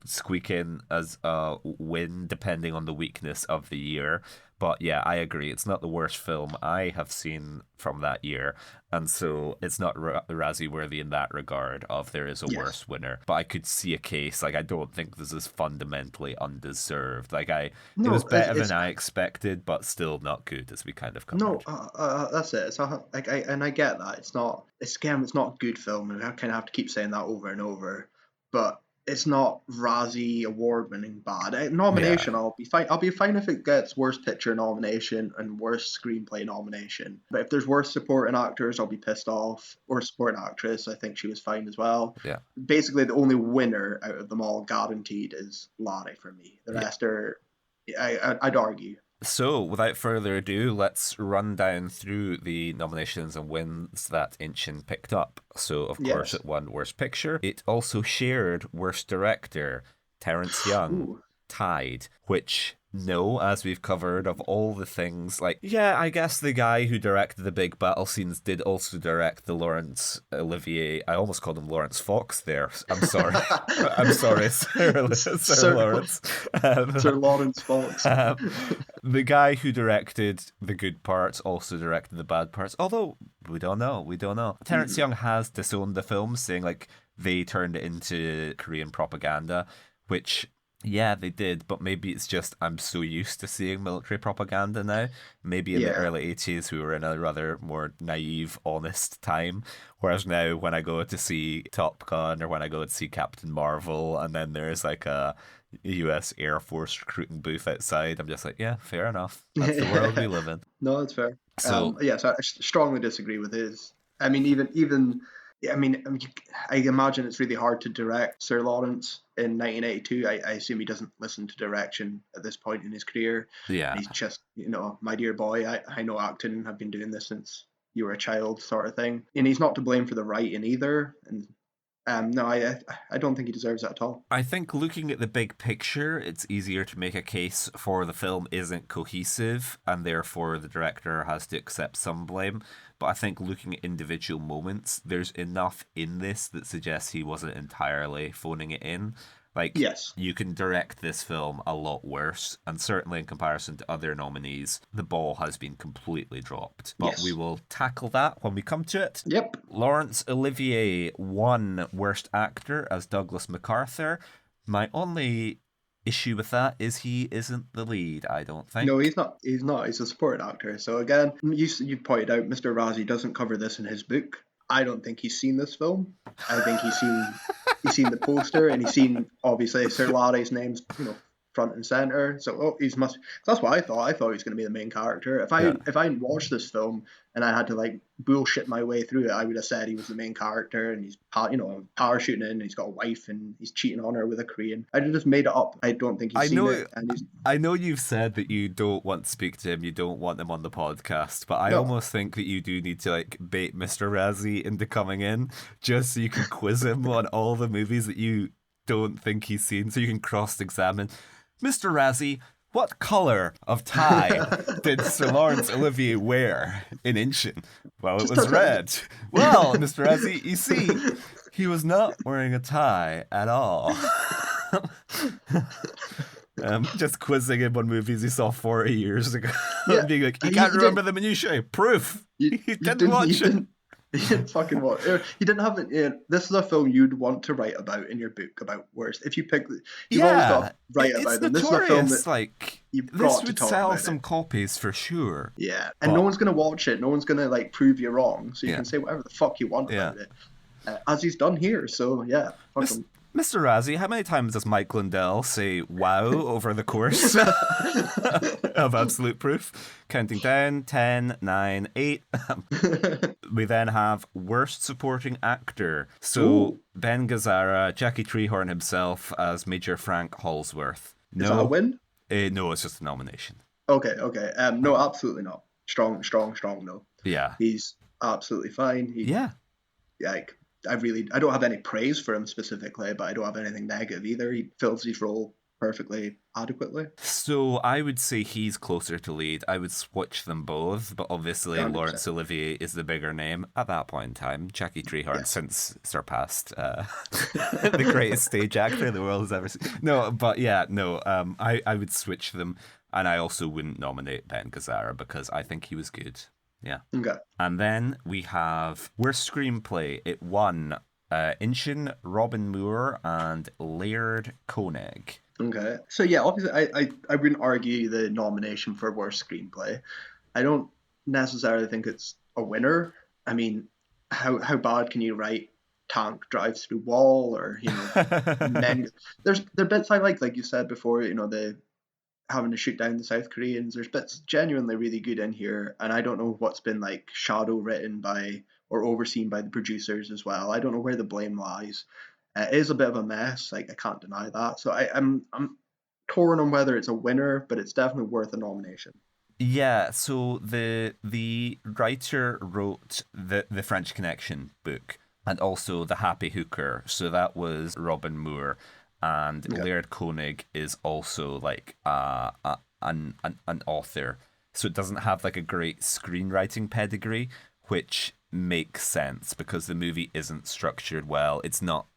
squeak in as a win depending on the weakness of the year. But yeah, I agree. It's not the worst film I have seen from that year, and so it's not Razzie worthy in that regard. Of there is a Yes. worse winner, but I could see a case. Like I don't think this is fundamentally undeserved. It was No, better than I expected, but still not good, as we kind of no, covered. that's it. So like I get that it's not. It's again, it's not a good film, and I kind of have to keep saying that over and over. But it's not Razzie award-winning bad. Yeah, Nomination, I'll be fine. I'll be fine if it gets worst picture nomination and worst screenplay nomination. But if there's worst supporting actors, I'll be pissed off. Or supporting actress, I think she was fine as well. yeah, Basically, the only winner out of them all, guaranteed, is Larry for me. The yeah. rest are, I'd argue. So, without further ado, let's run down through the nominations and wins that Inchin picked up. So, of course, Yes. it won Worst Picture. It also shared Worst Director. Terrence Young Ooh. tied, which, no, as we've covered, of all the things, like, yeah, I guess the guy who directed the big battle scenes did also direct the Laurence Olivier. I almost called him Lawrence Fox there. I'm sorry. I'm sorry, Sir Sir, Lawrence. Sir Lawrence Fox. Um, the guy who directed the good parts also directed the bad parts. Although we don't know, we don't know. Terrence Young has disowned the film, saying like they turned it into Korean propaganda, which yeah, they did, but maybe it's just I'm so used to seeing military propaganda now. Maybe in the Yeah. early 80s we were in a rather more naive, honest time. Whereas now when I go to see Top Gun or when I go to see Captain Marvel and then there's like a US Air Force recruiting booth outside, I'm just like, yeah, fair enough. That's the world we live in. No, that's fair. So Yes, I strongly disagree with his. I mean, even yeah, I imagine it's really hard to direct Sir Lawrence in 1982. I assume he doesn't listen to direction at this point in his career, yeah. and he's just, my dear boy. I know acting. I've been doing this since you were a child, sort of thing. And he's not to blame for the writing either. And no, I don't think he deserves it at all. I think looking at the big picture, it's easier to make a case for the film isn't cohesive and therefore the director has to accept some blame. But I think looking at individual moments, there's enough in this that suggests he wasn't entirely phoning it in. Like, Yes. you can direct this film a lot worse, and certainly in comparison to other nominees, the ball has been completely dropped. But we Yes. will tackle that when we come to it. Yep. Laurence Olivier won Worst Actor as Douglas MacArthur. My only issue with that is he isn't the lead, I don't think. No, he's not. He's not. He's a supporting actor. So again, you pointed out Mr. Razzie doesn't cover this in his book. I don't think he's seen this film. I think he's seen the poster, and he's seen obviously Sir Larry's name's front and center. So that's what I thought. I thought he was going to be the main character. If I hadn't watched this film and I had to like bullshit my way through it, I would have said he was the main character and he's parachuting in and he's got a wife and he's cheating on her with a Korean. I just made it up. I don't think he's seen it. And I know you've said that you don't want to speak to him, you don't want him on the podcast, but I almost think that you do need to like bait Mr. Razzie into coming in just so you can quiz him on all the movies that you don't think he's seen, so you can cross-examine. Mr. Razzie, what colour of tie did Sir Laurence Olivier wear in Inchon? Well, it was red. Well, Mr. Razzie, you see, he was not wearing a tie at all. Just quizzing him on movies he saw 40 years ago. Yeah. Being like, he can't remember the minutiae. Proof. He didn't watch it. He didn't fucking watch it. He didn't have it. This is a film you'd want to write about in your book about worst. If you pick, you've always got to write about them. This is a film that like you've this got to would talk sell about some copies for sure. Yeah, and no one's gonna watch it. No one's gonna like prove you wrong. So you can say whatever the fuck you want about it, as he's done here. So yeah, fuck him. Mr. Razzie, how many times does Mike Lindell say wow over the course of Absolute Proof? Counting down, 10, 9, 8. We then have Worst Supporting Actor. So Ben Gazzara, Jackie Treehorn himself as Major Frank Halsworth. Is that a win? No, it's just a nomination. Okay. No, absolutely not. Strong, no. Yeah. He's absolutely fine. Like, I don't have any praise for him specifically, but I don't have anything negative either. He fills his role perfectly adequately. So I would say he's closer to lead. I would switch them both, but obviously 100%. Laurence Olivier is the bigger name at that point in time. Jackie Treehorn since surpassed the greatest stage actor the world has ever seen. I would switch them, and I also wouldn't nominate Ben Gazzara because I think he was good. Yeah. Okay. And then we have Worst Screenplay. It won Inchon, Robin Moore, and Laird Koenig. Okay. So yeah, obviously I wouldn't argue the nomination for Worst Screenplay. I don't necessarily think it's a winner. I mean, how bad can you write tank drives through wall, or there are bits I like you said before, the having to shoot down the South Koreans. There's bits genuinely really good in here, and I don't know what's been like shadow written by or overseen by the producers as well. I don't know where the blame lies. It is a bit of a mess, like I can't deny that. So I'm torn on whether it's a winner, but it's definitely worth a nomination. Yeah, so the writer wrote the French Connection book and also The Happy Hooker. So that was Robin Moore. And Laird Koenig is also like an author, so it doesn't have like a great screenwriting pedigree, which makes sense because the movie isn't structured well. It's not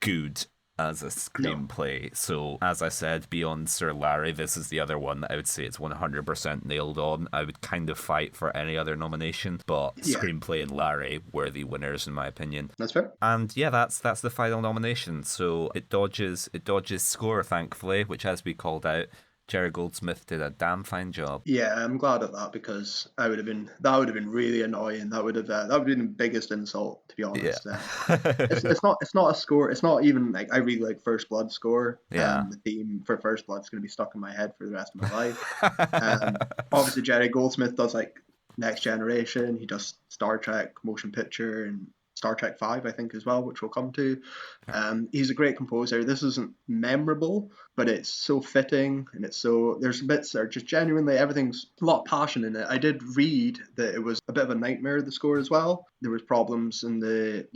good as a screenplay. No. So as I said, beyond Sir Larry, this is the other one that I would say it's 100% nailed on. I would kind of fight for any other nomination, but Screenplay and Larry were the winners in my opinion. That's fair. And yeah, that's the final nomination. So it dodges score, thankfully, which, as we called out, Jerry Goldsmith did a damn fine job. Yeah, I'm glad at that because that would have been really annoying. That would have been the biggest insult, to be honest. Yeah. It's not a score. It's not even like I really like First Blood score. Yeah. The theme for First Blood is going to be stuck in my head for the rest of my life. Obviously, Jerry Goldsmith does like Next Generation. He does Star Trek motion picture and Star Trek 5, I think, as well, which we'll come to. He's a great composer. This isn't memorable, but it's so fitting, and there's bits that are just genuinely, everything's a lot of passion in it. I did read that it was a bit of a nightmare, the score as well. There was problems in the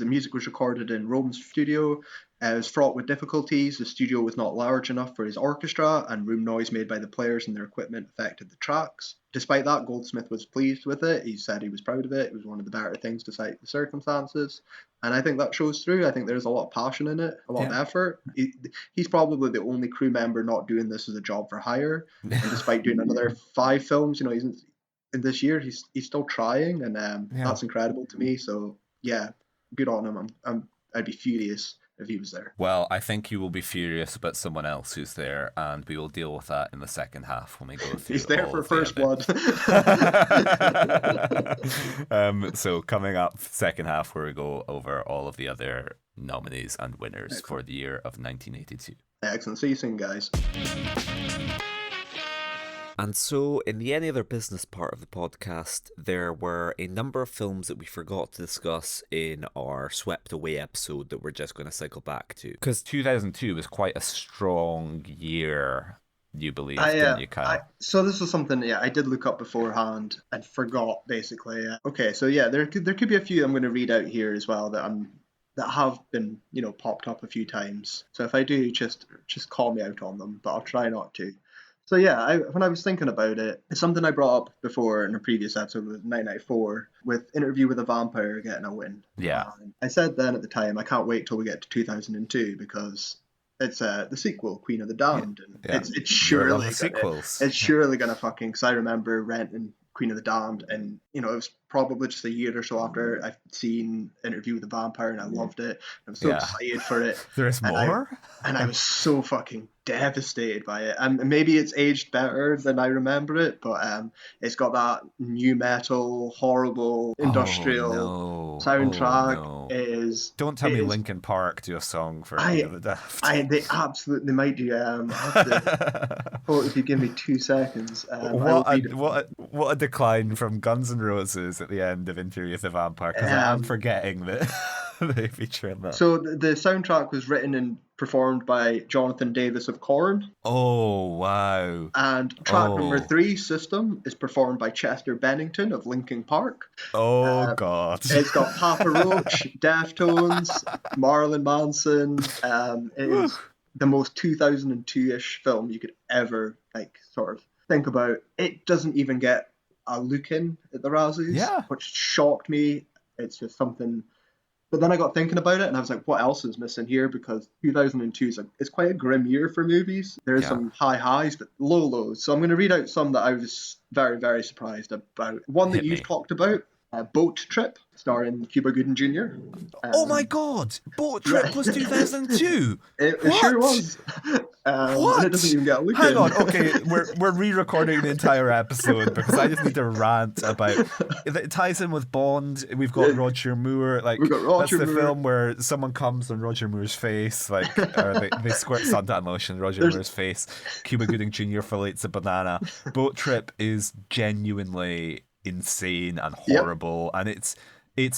music was recorded in Rome's studio. It was fraught with difficulties. The studio was not large enough for his orchestra, and room noise made by the players and their equipment affected the tracks. Despite that, Goldsmith was pleased with it. He said he was proud of it. It was one of the better things despite the circumstances. And I think that shows through. I think there's a lot of passion in it, a lot of effort. He's probably the only crew member not doing this as a job for hire. And despite doing another 5 films, he's in this year, he's still trying, and that's incredible to me. So yeah, good on him. I'd be furious if he was there. Well, I think you will be furious about someone else who's there, and we will deal with that in the second half when we go through. He's there for First Blood. So coming up, second half, where we go over all of the other nominees and winners for the year of 1982. Excellent. See you soon, guys. And so, in the Any Other Business part of the podcast, there were a number of films that we forgot to discuss in our Swept Away episode that we're just going to cycle back to. Because 2002 was quite a strong year, you believe, didn't you, Kyle? So this was something, I did look up beforehand and forgot, basically. Okay, so there could be a few I'm going to read out here as well that have been, popped up a few times. So if I do, just call me out on them, but I'll try not to. So when I was thinking about it, it's something I brought up before in a previous episode with 994, with Interview with a Vampire getting a win. Yeah. I said then at the time, I can't wait till we get to 2002 because it's the sequel, Queen of the Damned, and it's surely gonna fucking. Because I remember renting Queen of the Damned, and it was probably just a year or so after I've seen Interview with a Vampire, and I loved it. I'm so excited for it. There's more, and I was so fucking devastated by it. And maybe it's aged better than I remember it, but it's got that new metal, horrible industrial soundtrack. Don't tell me Linkin Park do a song for Queen of the Daft. They absolutely might do. If you give me 2 seconds. What a decline from Guns N' Roses at the end of Interview with the Vampire, because I'm forgetting that they feature in that. So the soundtrack was written and performed by Jonathan Davis of Korn. Oh, wow. And track number 3, System, is performed by Chester Bennington of Linkin Park. Oh, God. It's got Papa Roach, Deftones, Marilyn Manson. It is the most 2002-ish film you could ever, sort of think about. It doesn't even get a look in at the Razzies, which shocked me. It's just something. But then I got thinking about it, and I was like, what else is missing here? Because 2002 is quite a grim year for movies. There's some high highs, but low lows. So I'm going to read out some that I was very, very surprised about. One that you've talked about, Boat Trip, starring Cuba Gooding Jr. Oh my God! Boat Trip was 2002. It sure was. What? And it doesn't even get a look Hang in. on, okay, we're re-recording the entire episode because I just need to rant about. It ties in with Bond. We've got Roger Moore. We've got Roger Moore. Film where someone comes on Roger Moore's face, or they squirt suntan lotion on Roger Moore's face. Cuba Gooding Jr. fillets a banana. Boat Trip is genuinely insane and horrible, and it's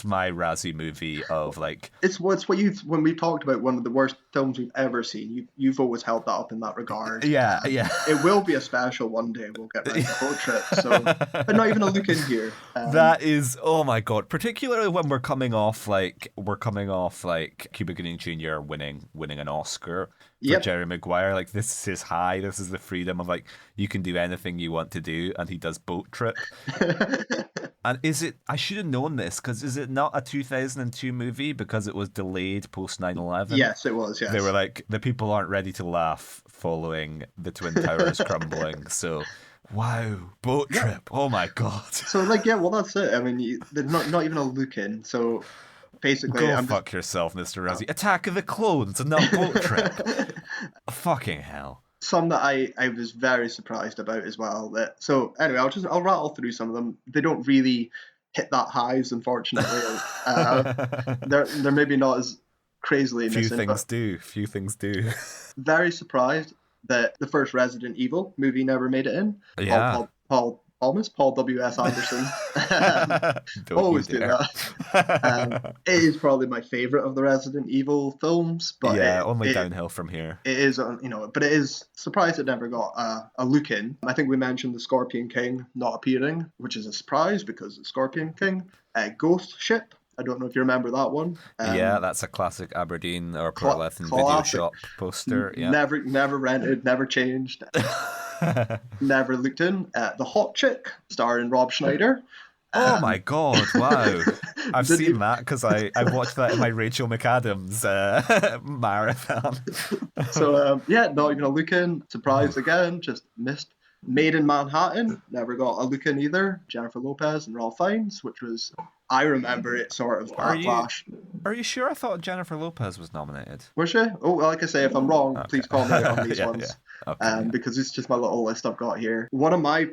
my Razzie movie of it's what when we talked about one of the worst films we've ever seen, you've always held that up in that regard. It will be a special one day. We'll get right to Boat Trip, so but not even a look in here. That is, oh my God, particularly when we're coming off Cuba Gooding Jr. winning an Oscar for Jerry Maguire. This is his high. This is the freedom of you can do anything you want to do, and he does Boat Trip. And I should have known this, because is it not a 2002 movie because it was delayed post 9/11? Yes, it was, yes. They were the people aren't ready to laugh following the Twin Towers crumbling. So, wow, Boat Trip. Oh my God. So, well, that's it. I mean, there's not even a look in. So, basically... fuck yourself, Mr. Razzie. Attack of the Clones and not Boat Trip. Fucking hell. Some that I was very surprised about as well. So anyway, I'll rattle through some of them. They don't really hit that highs, unfortunately. They're maybe not as crazily missing. Few things do. Very surprised that the first Resident Evil movie never made it in. Yeah. Paul W.S. Anderson. Always do that. It is probably my favourite of the Resident Evil films. But only downhill from here. It is, but it is surprised it never got a look in. I think we mentioned the Scorpion King not appearing, which is a surprise because the Scorpion King, Ghost Ship, I don't know if you remember that one. Yeah, that's a classic Aberdeen or Portlethian video Classic. shop poster. Yeah. Never rented, never changed, never looked in. The Hot Chick, starring Rob Schneider. Oh my god, wow. I've seen that because I watched that in my Rachel McAdams marathon. So, not even a look in. Surprised again, just missed. Made in Manhattan, never got a look in either. Jennifer Lopez and Ralph Fiennes, which was, I remember it sort of backlash. Are you sure? I thought Jennifer Lopez was nominated. Was she? Oh, well, like I say, if I'm wrong, please call me out on these ones. Yeah. Okay, because it's just my little list I've got here. One of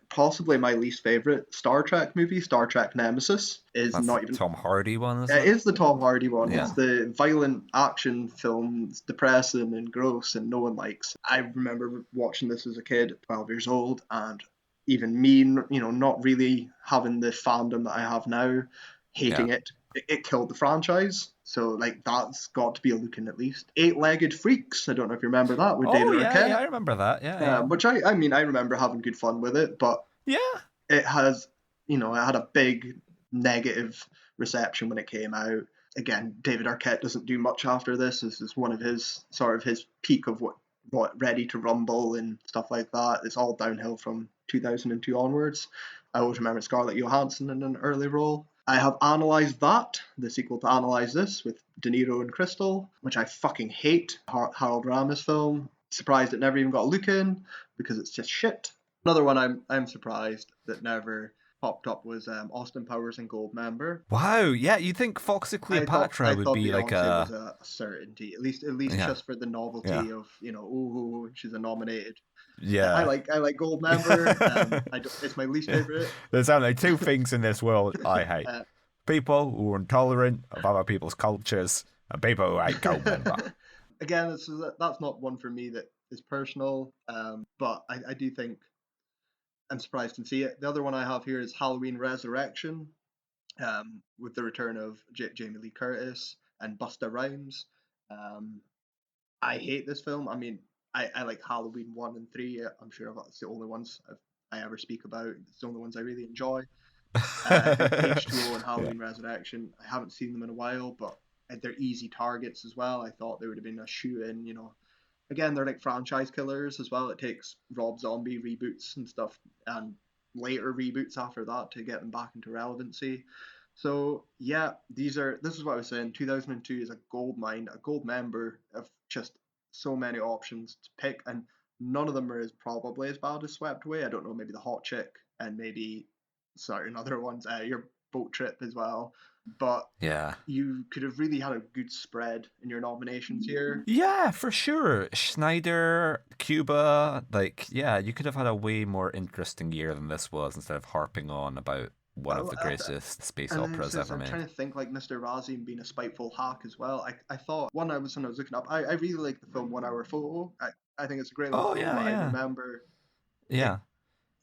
possibly my least favorite Star Trek movie, Star Trek Nemesis, is That's not even Tom Hardy one. Isn't it is the Tom Hardy one. Yeah. It's the violent action film. It's depressing and gross, and no one likes. I remember watching this as a kid, 12 years old, and even me, not really having the fandom that I have now, hating it. It killed the franchise. So, that's got to be a look in at least. Eight-Legged Freaks. I don't know if you remember that with David Arquette. Yeah, I remember that. Yeah. Which I remember having good fun with it, but it has, it had a big negative reception when it came out. Again, David Arquette doesn't do much after this. This is one of his his peak of what Ready to Rumble and stuff like that. It's all downhill from 2002 onwards. I always remember Scarlett Johansson in an early role. I have Analyzed That, the sequel to Analyze This, with De Niro and Crystal, which I fucking hate. Harold Ramis film. Surprised it never even got a look in, because it's just shit. Another one I'm surprised that never popped up was Austin Powers and Goldmember. Wow, yeah, you'd think Foxy Cleopatra would be like was a certainty, at least just for the novelty of, she's a nominated. Yeah, I like Goldmember. It's my least favorite. There's only two things in this world I hate: people who are intolerant of other people's cultures, and people who hate Goldmember. Again, that's not one for me that is personal, but I do think I'm surprised to see it. The other one I have here is Halloween Resurrection, with the return of Jamie Lee Curtis and Busta Rhymes. I hate this film. I mean, I like Halloween 1 and 3. I'm sure it's the only ones I ever speak about. It's the only ones I really enjoy. H2O and Halloween Resurrection, I haven't seen them in a while, but they're easy targets as well. I thought they would have been a shoe-in, Again, they're like franchise killers as well. It takes Rob Zombie reboots and stuff, and later reboots after that to get them back into relevancy. So yeah, this is what I was saying. 2002 is a gold mine, a gold member of just so many options to pick, and none of them are probably as bad as Swept Away. I don't know, maybe The Hot Chick and maybe certain other ones, your Boat Trip as well. But you could have really had a good spread in your nominations here. Yeah, for sure. Schneider, Cuba, you could have had a way more interesting year than this was, instead of harping on about one of the greatest space operas ever made. I'm trying to think, like Mr. Razzie being a spiteful hack as well. I thought when I was looking up, I really like the film 1 Hour Photo. I think it's a great film. I remember. Yeah.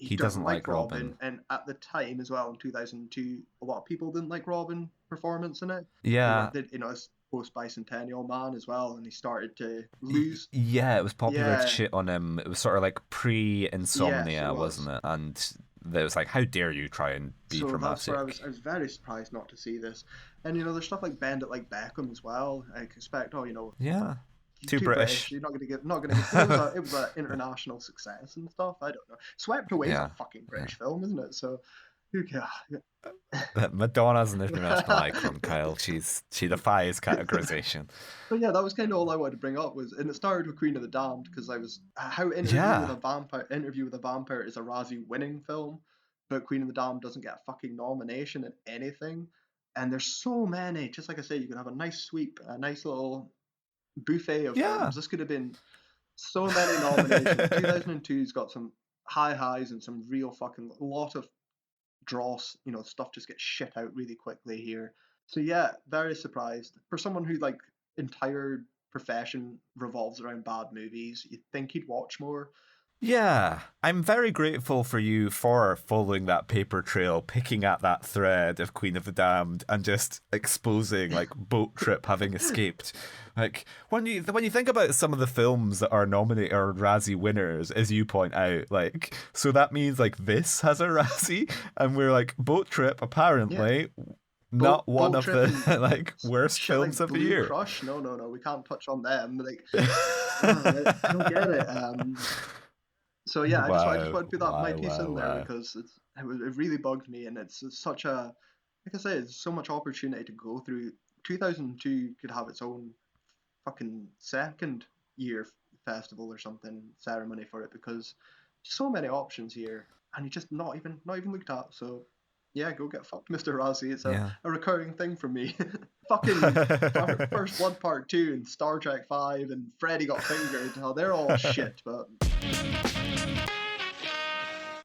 He doesn't like Robin. And at the time as well, in 2002, a lot of people didn't like Robin performance in it. Yeah. It's post-bicentennial man as well, and he started to lose. Yeah, it was popular to shit on him. It was sort of like pre-Insomnia, wasn't it? And it was like, how dare you try and be dramatic? That's where I was very surprised not to see this. And, there's stuff like Bend It Like Beckham as well. I expect, Yeah. Too British. You're not going to get. It was an international success and stuff. I don't know. Swept Away is a fucking British film, isn't it? So, who cares? Madonna's an international icon, Kyle. She defies categorization. But yeah, that was kind of all I wanted to bring up and it started with Queen of the Damned, because I was Interview with a Vampire is a Razzie winning film, but Queen of the Damned doesn't get a fucking nomination in anything. And there's so many. Just like I say, you can have a nice sweep, a nice little buffet of films. This could have been so many nominations. 2002's got some high highs and some real fucking lot of dross. Stuff just gets shit out really quickly here. So yeah, very surprised. For someone who entire profession revolves around bad movies, you'd think he'd watch more. Yeah, I'm very grateful for you for following that paper trail, picking at that thread of Queen of the Damned and just exposing Boat Trip having escaped. When you think about some of the films that are nominated or Razzie winners, as you point out, so that means this has a Razzie, and we're Boat Trip apparently Not one Boat of Trip the and like worst shit films like of the Blue year. Crush. No, we can't touch on them. Like, I don't get it. So yeah, I just Wow, want to put that my piece in there wow. because it really bugged me, and it's such a, like I say, it's so much opportunity to go through. 2002 could have its own fucking second year festival or something ceremony for it, because so many options here, and you just not even looked at. So yeah, go get fucked, Mr. Razzie. It's Yeah. a recurring thing for me. Fucking First Blood Part 2 and Star Trek 5 and Freddy Got Fingered. Oh, they're all shit, but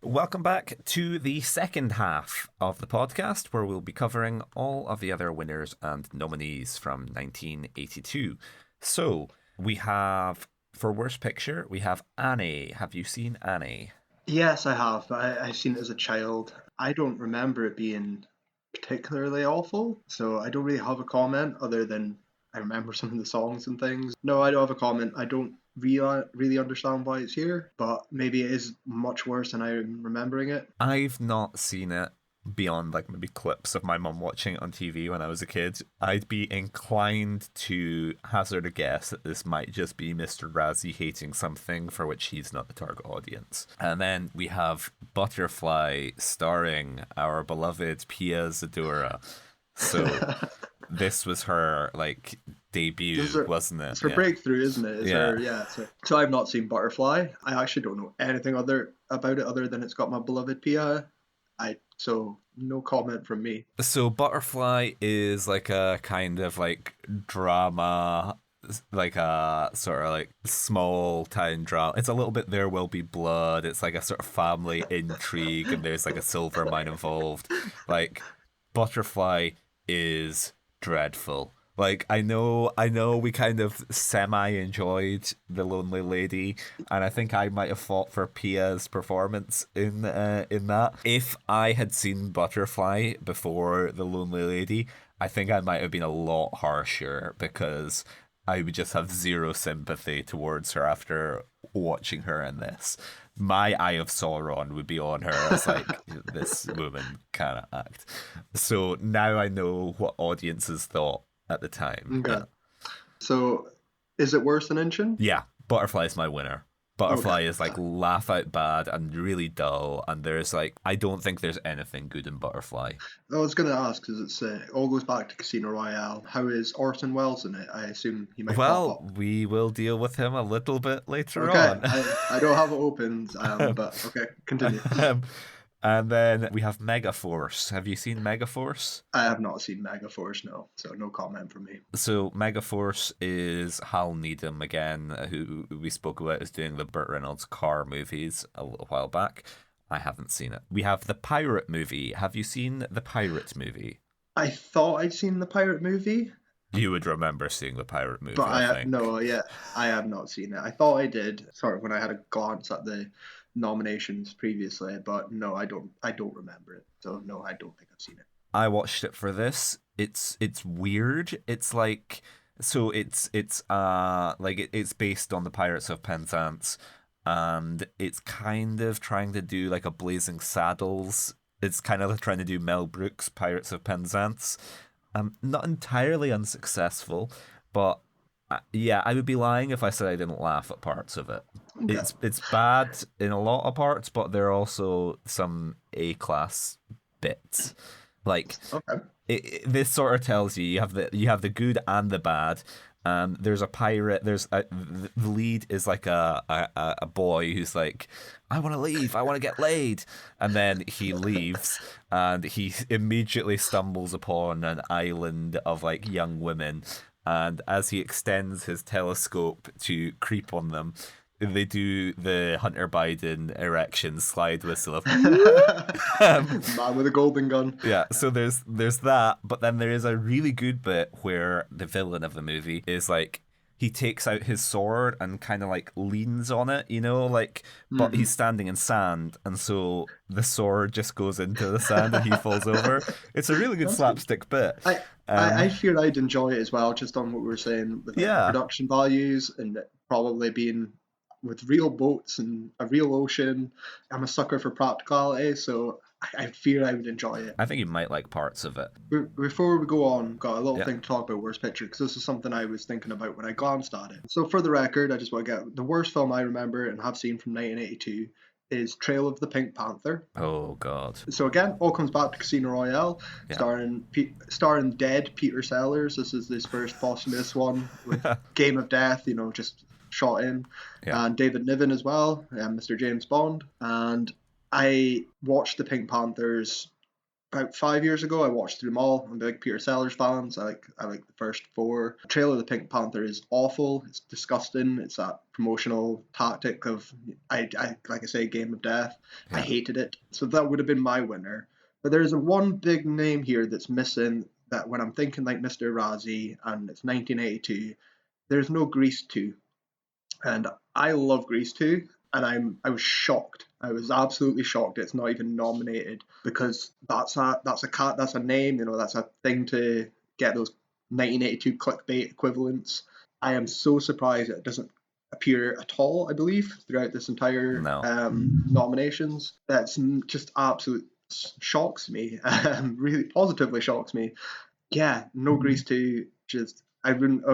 Welcome back to the second half of the podcast, where we'll be covering all of the other winners and nominees from 1982. So we have, for Worst Picture, we have Annie. Have you seen Annie? yes, I have. I've seen it as a child. I don't remember it being particularly awful, so I don't really have a comment other than I remember some of the songs and things. No, I don't have a comment. I don't really understand why it's here, but maybe it is much worse than I'm remembering it. I've not seen it beyond like maybe clips of my mum watching it on TV when I was a kid. I'd be inclined to hazard a guess that this might just be Mr. Razzie hating something for which he's not the target audience. And then we have Butterfly starring our beloved Pia Zadora. So this was her like debut, wasn't it? It's her breakthrough, isn't it? Yeah. So I've not seen Butterfly. I actually don't know anything about it other than it's got my beloved Pia. So no comment from me. So Butterfly is like a kind of like drama, like a sort of like small town drama. It's a little bit There Will Be Blood. It's like a sort of family intrigue, and there's like a silver mine involved. Like Butterfly is dreadful. Like I know we kind of semi enjoyed The Lonely Lady, and I think I might have fought for Pia's performance in that. If I had seen Butterfly before The Lonely Lady, I think I might have been a lot harsher, because I would just have zero sympathy towards her after watching her in this. My eye of Sauron would be on her as like, this woman cannot act. So now I know what audiences thought at the time. Okay. Yeah. So is it worse than Inchon? Yeah, Butterfly is my winner. Butterfly Okay. is like laugh out bad and really dull, and there's like, I don't think there's anything good in Butterfly. I was going to ask, because it all goes back to Casino Royale. How is Orson Welles in it? I assume he might pop up. We will deal with him a little bit later Okay, on. I don't have it opened, but okay, continue. And then we have Megaforce. Have you seen Megaforce? I have not seen Megaforce, no, so no comment from me. So Megaforce is Hal Needham again, who we spoke about as doing the Burt Reynolds car movies a little while back. I haven't seen it. We have the Pirate movie. Have you seen the Pirate movie? I thought I'd seen the pirate movie, You would remember seeing the Pirate movie, but I think. I have not seen it. I thought I did, sort of when I had a glance at the nominations previously, but no, I don't remember it. So no, I don't think I've seen it. I watched it for this. It's weird. It's like, so it's it's based on the Pirates of Penzance, and it's kind of trying to do like a Blazing Saddles. It's kind of trying to do Mel Brooks' Pirates of Penzance. Not entirely unsuccessful, but yeah, I would be lying if I said I didn't laugh at parts of it. Okay. It's bad in a lot of parts, but there are also some A-class bits. Like, Okay. this sort of tells you you have the good and the bad. There's a pirate. The lead is like a boy who's like, I want to leave. I want to get laid, and then he leaves, and he immediately stumbles upon an island of like young women. And as he extends his telescope to creep on them, they do the Hunter Biden erection slide whistle of Man with a golden gun. yeah, so there's that, but then there is a really good bit where the villain of the movie is like, he takes out his sword and kind of like leans on it, like, but he's standing in sand, and so the sword just goes into the sand and he falls over. It's a really good slapstick bit. I fear I'd enjoy it as well, just on what we were saying with Yeah. production values and it probably being with real boats and a real ocean. I'm a sucker for practicality, so I fear I would enjoy it. I think you might like parts of it. Before we go on, got a little Yeah. thing to talk about worst picture, because this is something I was thinking about when I glanced at it. So for the record, I just want to get the worst film I remember and have seen from 1982 is Trail of the Pink Panther. Oh God. So again, all comes back to Casino Royale, Yeah. starring dead Peter Sellers. This is his first posthumous one with Game of Death, just shot in, Yeah. and David Niven as well, and Mr. James Bond. And I watched the Pink Panthers about 5 years ago. I watched through them all. I'm a big Peter Sellers fans. I like the first four. The trailer of the Pink Panther is awful. It's disgusting. It's that promotional tactic of I like I say, Game of Death. I Yeah. hated it. So that would have been my winner. But there's a one big name here that's missing. That when I'm thinking like Mr. Razzie and it's 1982, there's no Grease 2. And I love Grease 2, and I was shocked. I was absolutely shocked it's not even nominated, because that's a name, that's a thing to get those 1982 clickbait equivalents. I am so surprised it doesn't appear at all, I believe, throughout this entire No. nominations. That's just absolute shocks me. Really positively shocks me. Yeah, no Grease 2. Just I wouldn't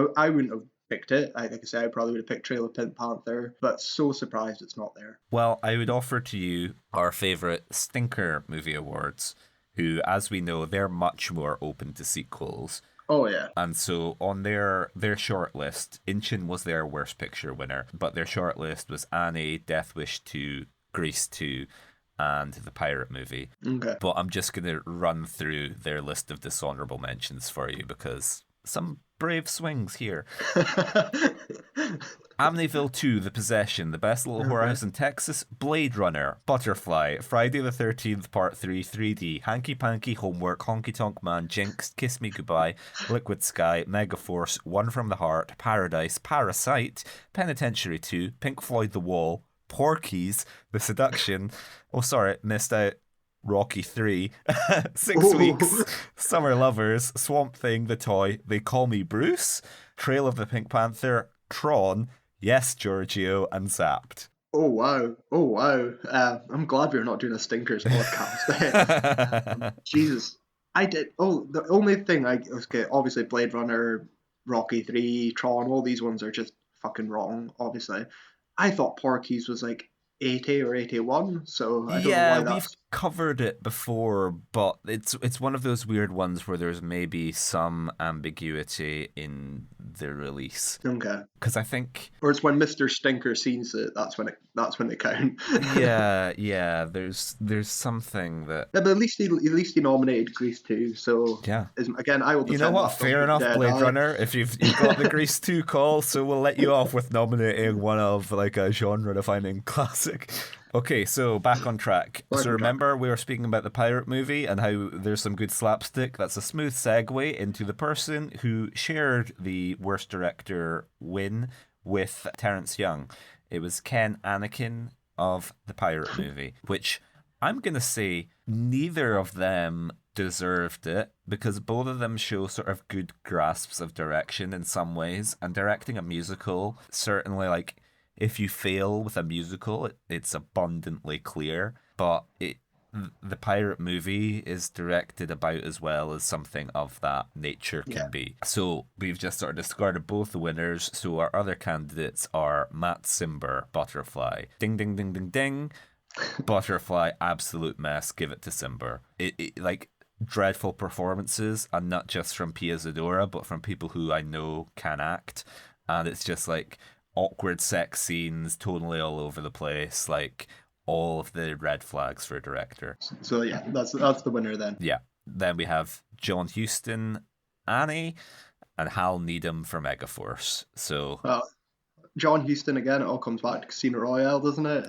have picked it. Like I said, I probably would have picked Trail of Pink Panther, but so surprised it's not there. Well, I would offer to you our favourite Stinker Movie Awards, who, as we know, they're much more open to sequels. Oh yeah. And so on their shortlist, Inchon was their worst picture winner, but their shortlist was Annie, Death Wish 2, Grease 2, and The Pirate Movie. Okay. But I'm just going to run through their list of dishonourable mentions for you, because some brave swings here. Amityville 2, The Possession, The Best Little Whorehouse in Texas, Blade Runner, Butterfly, Friday the 13th Part 3, 3D, Hanky Panky, Homework, Honky Tonk Man, Jinx, Kiss Me Goodbye, Liquid Sky, Megaforce, One from the Heart, Paradise, Parasite, Penitentiary 2, Pink Floyd The Wall, Porky's, The Seduction, missed out, Rocky 3, 6 Weeks, Summer Lovers, Swamp Thing, The Toy, They Call Me Bruce, Trail of the Pink Panther, Tron, Yes, Giorgio, and Zapped. Oh wow. I'm glad we're not doing a Stinkers podcast. Jesus. The only thing obviously Blade Runner, Rocky 3, Tron, all these ones are just fucking wrong, obviously. I thought Porky's was like 80 or 81, so I don't know why we've that's... covered it before, but it's one of those weird ones where there's maybe some ambiguity in the release. Okay. Because I think... Or it's when Mr. Stinker sees it, that's when they count. yeah, there's something that... Yeah, but at least he nominated Grease 2, so... Yeah. Again, I will defend... You know what? Fair enough, Blade Runner. If you've got the Grease 2 call, so we'll let you off with nominating one of like a genre-defining classic. Okay, so back on track. So remember, we were speaking about the Pirate Movie and how there's some good slapstick. That's a smooth segue into the person who shared the Worst Director win with Terrence Young. It was Ken Anakin of the Pirate Movie, which I'm going to say neither of them deserved it, because both of them show sort of good grasps of direction in some ways, and directing a musical, certainly, like, if you fail with a musical, it's abundantly clear, but the Pirate Movie is directed about as well as something of that nature can be. So we've just sort of discarded both the winners, so our other candidates are Matt Cimber, Butterfly. Ding, ding, ding, ding, ding. Butterfly, absolute mess, give it to Cimber. It like, dreadful performances, and not just from Pia Zadora, but from people who I know can act, and it's just like... awkward sex scenes, totally all over the place, like all of the red flags for a director. So yeah, that's the winner then. Yeah. Then we have John Huston, Annie, and Hal Needham for Megaforce. So John Huston again. It all comes back to Casino Royale, doesn't it?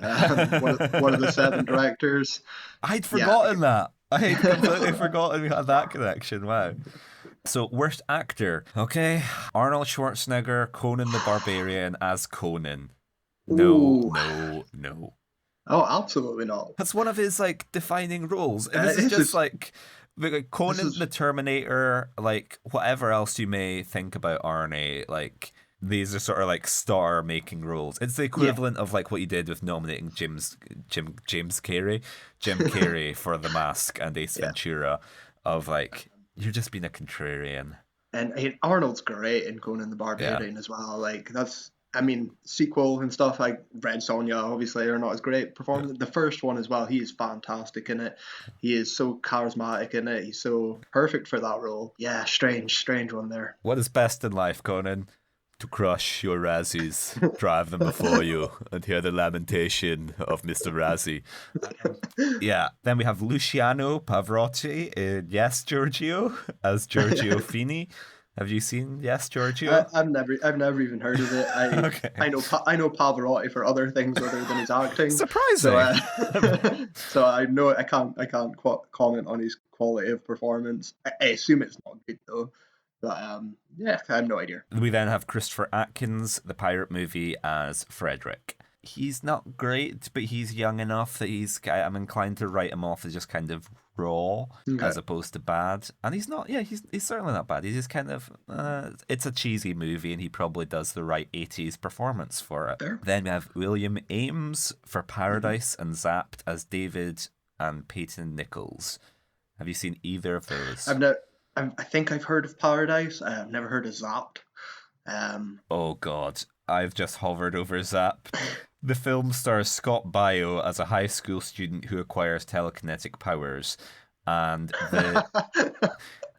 One of the 7 directors. I'd forgotten that. I had completely forgotten we had that connection. Wow. So, worst actor. Okay. Arnold Schwarzenegger, Conan the Barbarian as Conan. No. Oh, absolutely not. That's one of his, like, defining roles. And this is just, like Conan the Terminator, like, whatever else you may think about Arnie, like, These are sort of like star-making roles. It's the equivalent of like what you did with nominating Jim Carrey for The Mask and Ace Ventura, of like you're just being a contrarian. And Arnold's great in Conan the Barbarian as well. Like sequel and stuff like Red Sonja obviously are not as great performance. The first one as well, he is fantastic in it. He is so charismatic in it. He's so perfect for that role. Yeah, strange one there. What is best in life, Conan? To crush your Razzies, drive them before you, and hear the lamentation of Mr. Razzie. Then we have Luciano Pavarotti in Yes, Giorgio, as Giorgio Fini. Have you seen Yes, Giorgio? I've never even heard of it. I know Pavarotti for other things other than his acting. Surprising. So I know I can't comment on his quality of performance. I assume it's not good though. But I have no idea. We then have Christopher Atkins, the pirate movie, as Frederick. He's not great, but he's young enough that I'm inclined to write him off as just kind of raw as opposed to bad. And he's not, he's certainly not bad. He's just kind of, it's a cheesy movie and he probably does the right 80s performance for it. Fair. Then we have William Ames for Paradise and Zapped as David and Peyton Nichols. Have you seen either of those? I think I've heard of Paradise. I've never heard of Zapped. Oh God, I've just hovered over Zapped. The film stars Scott Baio as a high school student who acquires telekinetic powers, and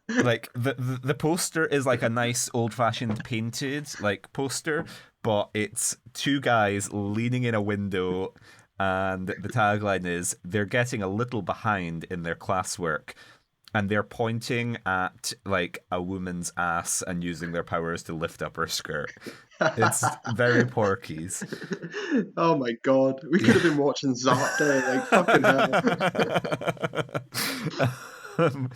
the poster is like a nice old-fashioned painted like poster, but it's two guys leaning in a window, and the tagline is they're getting a little behind in their classwork. And they're pointing at like a woman's ass and using their powers to lift up her skirt. It's very Porky's. Oh my God, we could have been watching Zapped, like fucking hell.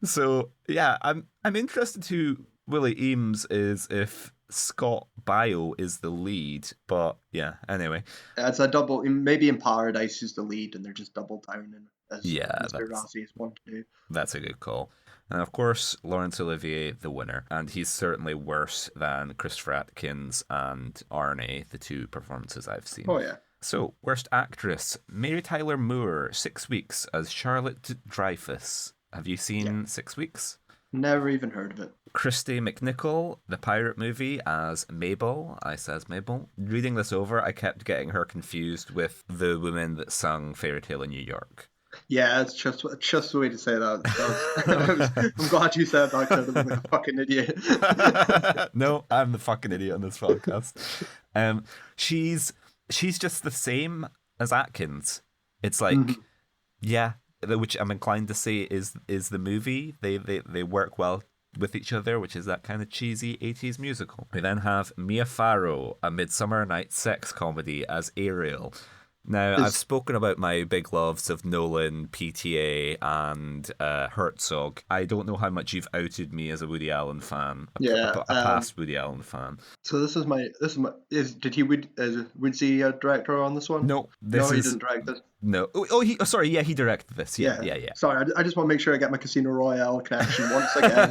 So yeah, I'm interested who Willie Eames is if Scott Baio is the lead, but yeah. Anyway, it's a double. Maybe in Paradise he's the lead, and they're just double downing. Mr. Razzie is one to do. That's a good call. And of course, Laurence Olivier, the winner. And he's certainly worse than Christopher Atkins and Arne, the two performances I've seen. Oh, yeah. So, worst actress, Mary Tyler Moore, 6 weeks as Charlotte Dreyfus. Have you seen 6 weeks? Never even heard of it. Christy McNichol, the pirate movie, as Mabel. I says Mabel. Reading this over, I kept getting her confused with the woman that sung Fairy Tale in New York. Yeah, it's just the way to say that. I'm glad you said that because I'm like a fucking idiot. No, I'm the fucking idiot on this podcast. She's just the same as Atkins. It's like, which I'm inclined to say is the movie. They work well with each other, which is that kind of cheesy 80s musical. We then have Mia Farrow, a Midsummer Night's sex comedy, as Ariel. Now, I've spoken about my big loves of Nolan, PTA, and Herzog. I don't know how much you've outed me as a Woody Allen fan, a past Woody Allen fan. So is Woodsy a director on this one? No, he didn't direct this. No. He directed this. Yeah. Sorry, I just want to make sure I get my Casino Royale connection once again.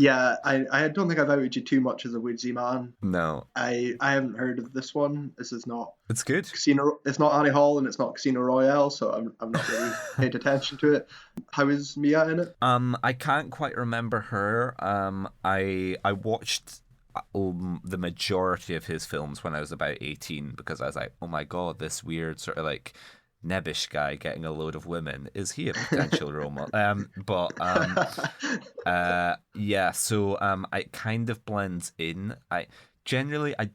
I don't think I've outed you too much as a Woodsy man. No. I haven't heard of this one. This is not. It's good. It's not Annie Hall and it's not Casino Royale, so I'm not really paid attention to it. How is Mia in it? I can't quite remember her. I watched the majority of his films when I was about 18 because I was like, oh my God, this weird sort of like nebbish guy getting a load of women. Is he a potential role model? So it kind of blends in. I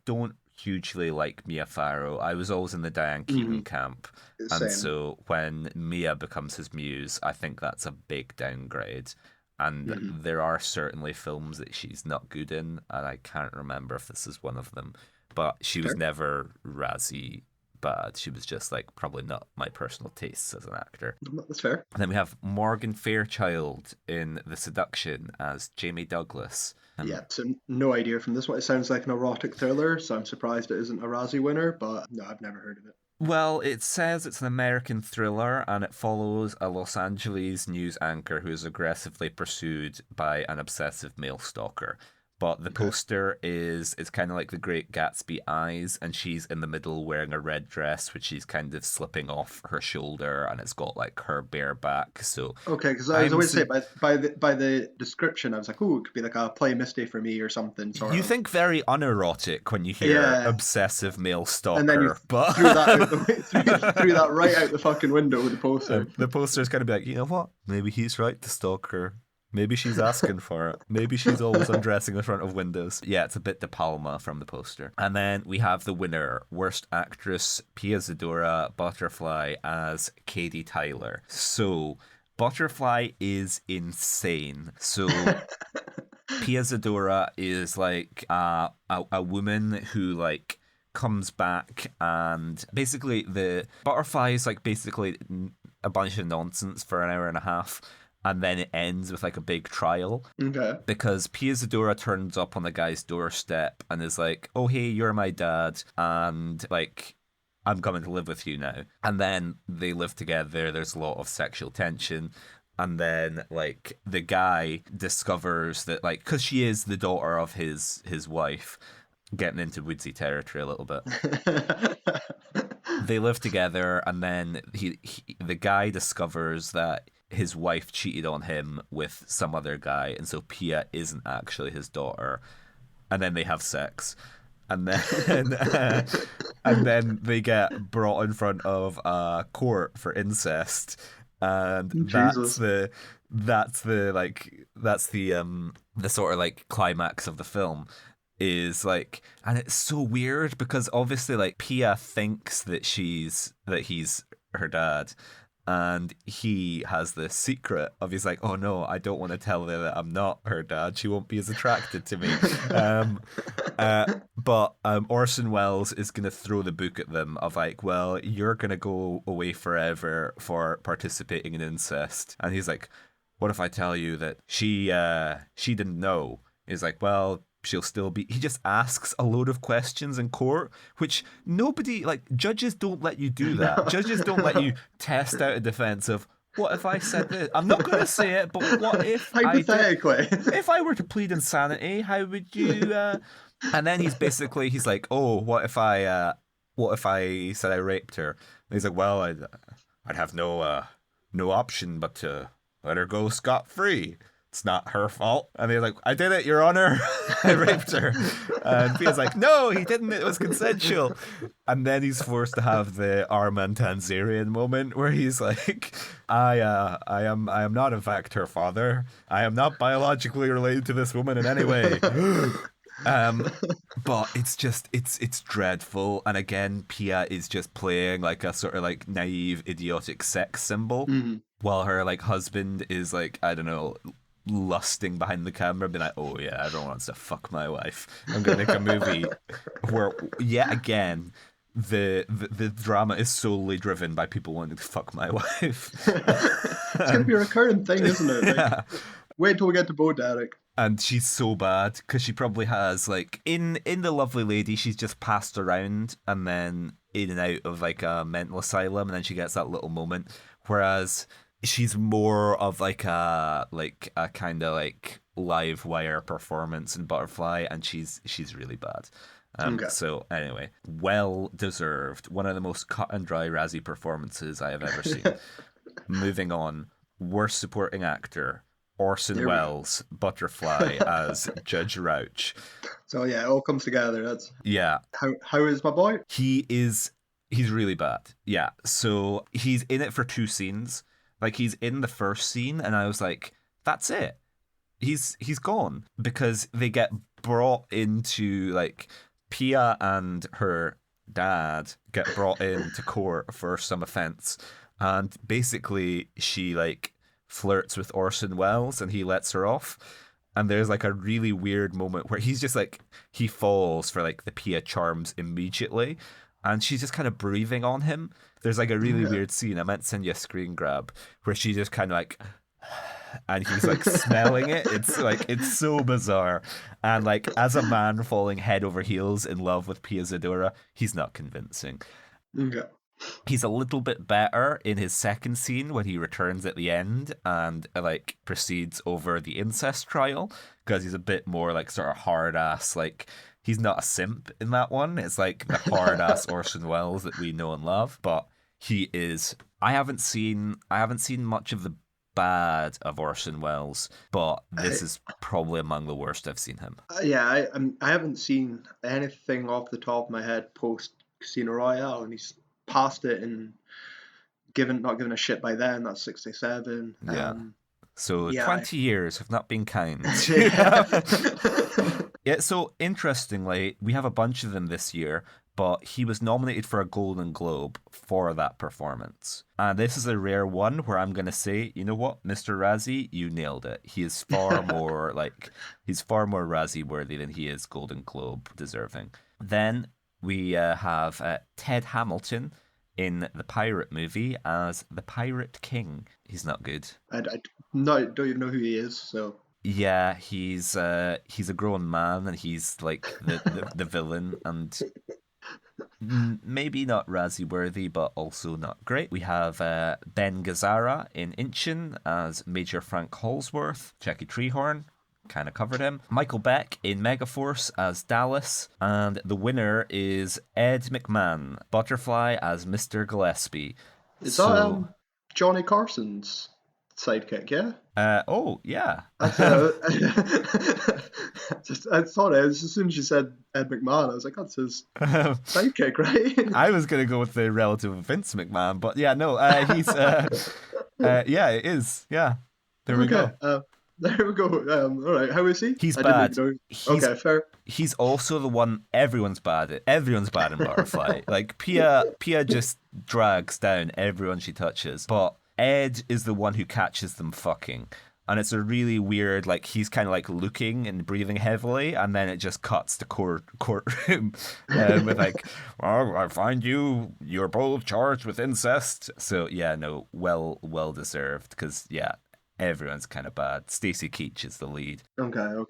don't hugely like Mia Farrow. I was always in the Diane Keaton camp. Same. And so when Mia becomes his muse, I think that's a big downgrade. And there are certainly films that she's not good in, and I can't remember if this is one of them. But she was never Razzie bad. She was just like probably not my personal tastes as an actor. That's fair. And then we have Morgan Fairchild in The Seduction as Jamie Douglas. So no idea from this one. It sounds like an erotic thriller, so I'm surprised it isn't a Razzie winner, but no, I've never heard of it. Well, it says it's an American thriller, and it follows a Los Angeles news anchor who is aggressively pursued by an obsessive male stalker. But the poster is it's kind of like the Great Gatsby eyes, and she's in the middle wearing a red dress, which she's kind of slipping off her shoulder, and it's got like her bare back. So Okay, because I was always saying by the description, I was like, oh, it could be like a Play Misty for me or something. Sort you of. think very unerotic when you hear obsessive male stalker, and then you but threw that right out the fucking window with the poster. The poster's kind of be like, you know what? Maybe he's right to stalk her. Maybe she's asking for it. Maybe she's always undressing in front of windows. Yeah, it's a bit De Palma from the poster. And then we have the winner, Worst Actress, Pia Zadora Butterfly as Katie Tyler. So, Butterfly is insane. So, Pia Zadora is like a woman who like comes back, and basically the Butterfly is like basically a bunch of nonsense for an hour and a half. And then it ends with like a big trial. Okay. Because Pia Zadora turns up on the guy's doorstep and is like, oh, hey, you're my dad. And like, I'm coming to live with you now. And then they live together. There's a lot of sexual tension. And then like the guy discovers that like, because she is the daughter of his wife, getting into woodsy territory a little bit. They live together, and then the guy discovers that his wife cheated on him with some other guy, and so Pia isn't actually his daughter. And then they have sex, and then and then they get brought in front of a court for incest, and Jesus. that's the sort of like climax of the film. Is like, and it's so weird because obviously like Pia thinks that he's her dad, and he has this secret of he's like, oh no, I don't want to tell her that I'm not her dad. She won't be as attracted to me. But Orson Welles is gonna throw the book at them of like, well, you're gonna go away forever for participating in incest, and he's like, what if I tell you that she didn't know? He's like, well, she'll still be. He just asks a load of questions in court, which nobody, like, judges don't let you do that. No. Judges don't let you test out a defense of, what if I said this? I'm not going to say it, but what if hypothetically, if I were to plead insanity, how would you? And then he's like, oh, what if I said I raped her? And he's like, well, I'd have no option but to let her go scot-free. It's not her fault. And they're like, I did it, Your Honor. I raped her. And Pia's like, no, he didn't. It was consensual. And then he's forced to have the Arman Tanzarian moment where he's like, I am not in fact her father. I am not biologically related to this woman in any way. But it's dreadful. And again, Pia is just playing like a sort of like naive, idiotic sex symbol, while her like husband is like, I don't know, lusting behind the camera, being like, oh yeah, everyone wants to fuck my wife. I'm gonna make a movie where yet again the drama is solely driven by people wanting to fuck my wife. It's gonna be a recurring thing, isn't it? Like, yeah. Wait till we get to Bo Derek. And she's so bad because she probably has like in The Lovely Lady, she's just passed around and then in and out of like a mental asylum, and then she gets that little moment, whereas she's more of like a kind of like live wire performance in Butterfly, and she's really bad. Okay. So anyway, well deserved. One of the most cut and dry Razzie performances I have ever seen. Moving on, worst supporting actor, Orson Welles, Butterfly as Judge Rouch. So yeah, it all comes together. That's How is my boy? He's really bad. Yeah. So he's in it for 2 scenes. Like, he's in the first scene, and I was like, that's it. He's gone. Because they get brought into, like, Pia and her dad get brought into court for some offense. And basically, she, like, flirts with Orson Welles, and he lets her off. And there's, like, a really weird moment where he's just, like, he falls for, like, the Pia charms immediately. And she's just kind of breathing on him. There's like a really weird scene. I meant to send you a screen grab where she just kind of like, and he's like smelling it. It's so bizarre. And like, as a man falling head over heels in love with Pia Zadora, he's not convincing. Okay. He's a little bit better in his second scene when he returns at the end and like proceeds over the incest trial, because he's a bit more like sort of hard ass. Like he's not a simp in that one. It's like the hard ass Orson Welles that we know and love, but he is. I haven't seen much of the bad of Orson Welles, but I, this is probably among the worst I've seen him. yeah, I haven't seen anything off the top of my head post Casino Royale, and he's past it and not given a shit by then. That's 67. Yeah. So Yeah. 20 years have not been kind. Yeah. Yeah, so interestingly, we have a bunch of them this year, but he was nominated for a Golden Globe for that performance. And this is a rare one where I'm going to say, you know what, Mr. Razzie, you nailed it. He is far more he's far more Razzie worthy than he is Golden Globe deserving. Then we have Ted Hamilton in the Pirate movie as the Pirate King. He's not good. I don't even know who he is, so. Yeah, he's a grown man and he's like the villain, and maybe not Razzie worthy, but also not great. We have Ben Gazzara in Inchon as Major Frank Holsworth. Jackie Treehorn kind of covered him. Michael Beck in Megaforce as Dallas, and the winner is Ed McMahon, Butterfly as Mr. Gillespie. Is that Johnny Carson's sidekick? Yeah. Oh yeah. That's I thought it. As soon as you said Ed McMahon, I was like, that's his sidekick, right? I was gonna go with the relative of Vince McMahon, but yeah, no, he's yeah, it is. Yeah, there we go. There we go. All right, how is he? He's I bad. Didn't know. Okay, fair. He's also the one everyone's bad at. Everyone's bad in Butterfly. Like Pia just drags down everyone she touches, but Ed is the one who catches them fucking. And it's a really weird, like, he's kind of like looking and breathing heavily, and then it just cuts to courtroom with like, well, I find you're both charged with incest. So yeah, no, well deserved, because yeah, everyone's kind of bad. Stacey Keach is the lead. Okay.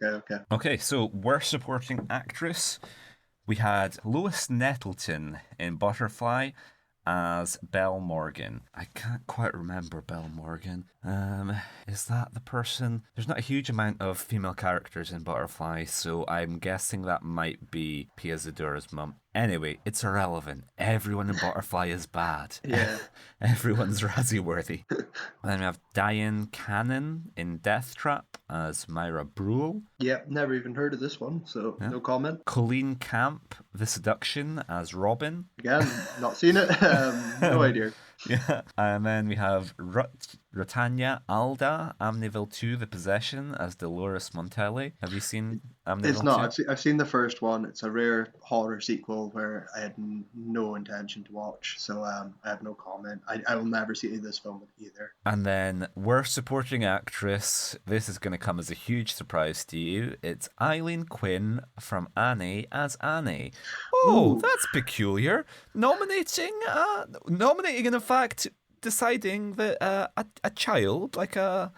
Okay, so worst supporting actress, we had Lois Nettleton in Butterfly as Belle Morgan. I can't quite remember Belle Morgan. Is that the person? There's not a huge amount of female characters in Butterfly, so I'm guessing that might be Pia Zadura's mum. Anyway, it's irrelevant. Everyone in Butterfly is bad. Yeah. Everyone's Razzie worthy. Then we have Diane Cannon in Death Trap as Myra Brule. Yeah, never even heard of this one, so no comment. Colleen Camp, The Seduction as Robin. Again, not seen it. No idea. Yeah. And then we have Rotanya Alda, Amityville 2, The Possession as Dolores Montelli. Have you seen Amityville 2? It's not. I've seen the first one. It's a rare horror sequel where I had no intention to watch, so I have no comment. I will never see this film either. And then worst supporting actress. This is going to come as a huge surprise to you. It's Eileen Quinn from Annie as Annie. Oh, that's peculiar. Nominating, in fact, deciding that a child, like a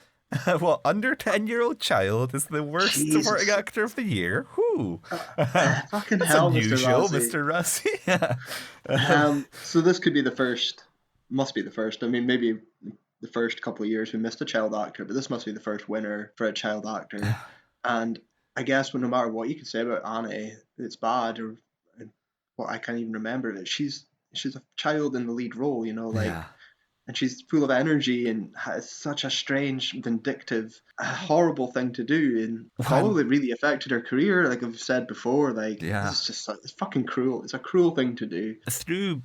under 10-year-old child, is the worst supporting actor of the year. Whoo! Fucking That's hell, unusual, Mr. Razzie. So this could be the first. Must be the first. I mean, maybe the first couple of years we missed a child actor, but this must be the first winner for a child actor. And I guess no matter what you can say about Annie, it's bad or what, I can't even remember it. She's a child in the lead role, and she's full of energy and has such a strange, vindictive, horrible thing to do, and probably really affected her career. Like I've said before, it's fucking cruel. It's a cruel thing to do. Through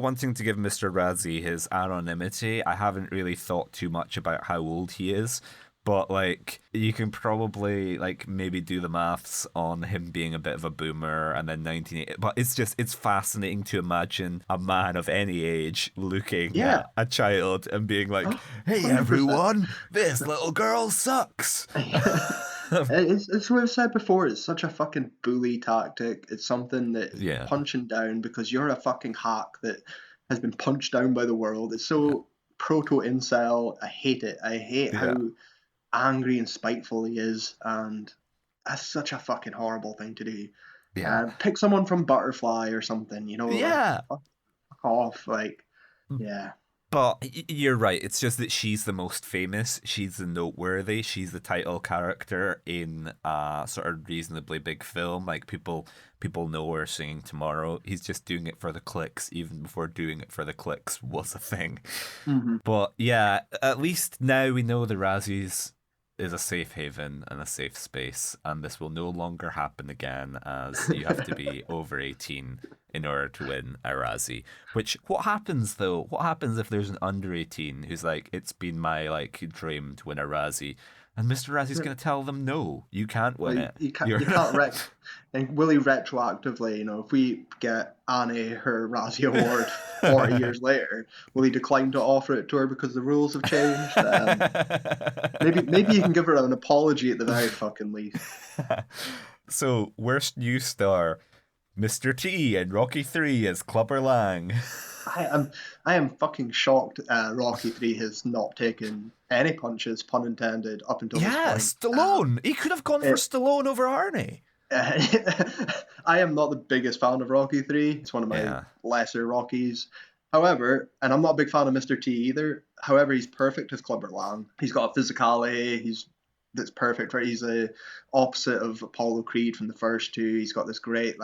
wanting to give Mr. Razzie his anonymity, I haven't really thought too much about how old he is. But like, you can probably like maybe do the maths on him being a bit of a boomer, and then 1980. But it's fascinating to imagine a man of any age looking at a child and being like, "Hey 100%. Everyone, this little girl sucks." It's what I've said before. It's such a fucking bully tactic. It's something that punching down because you're a fucking hack that has been punched down by the world. It's so proto incel. I hate it. I hate how angry and spiteful he is, and that's such a fucking horrible thing to do. Pick someone from Butterfly or something, Yeah. Like, fuck off. Like, Yeah. But you're right. It's just that she's the most famous. She's the noteworthy. She's the title character in a sort of reasonably big film. Like people know her singing Tomorrow. He's just doing it for the clicks, even before doing it for the clicks was a thing. Mm-hmm. But yeah, at least now we know the Razzies is a safe haven and a safe space, and this will no longer happen again, as you have to be over 18 in order to win a Razzie. Which, what happens though? What happens if there's an under 18 who's like, it's been my like dream to win a Razzie, and Mr. Razzie's going to tell them, no, you can't win it. You can't and will he retroactively, if we get Annie her Razzie Award 40 years later, will he decline to offer it to her because the rules have changed? Maybe you can give her an apology at the very fucking least. So, worst new star, Mr. T in Rocky 3 as Clubber Lang. I am fucking shocked Rocky 3 has not taken any punches, pun intended, up until this point. Yeah, Stallone. He could have gone for Stallone over Arnie. I am not the biggest fan of Rocky 3. It's one of my lesser Rockies. However, and I'm not a big fan of Mr. T either. However, he's perfect as Clubber Lang. He's got a physicality. That's perfect, right? He's the opposite of Apollo Creed from the first two. He's got this great,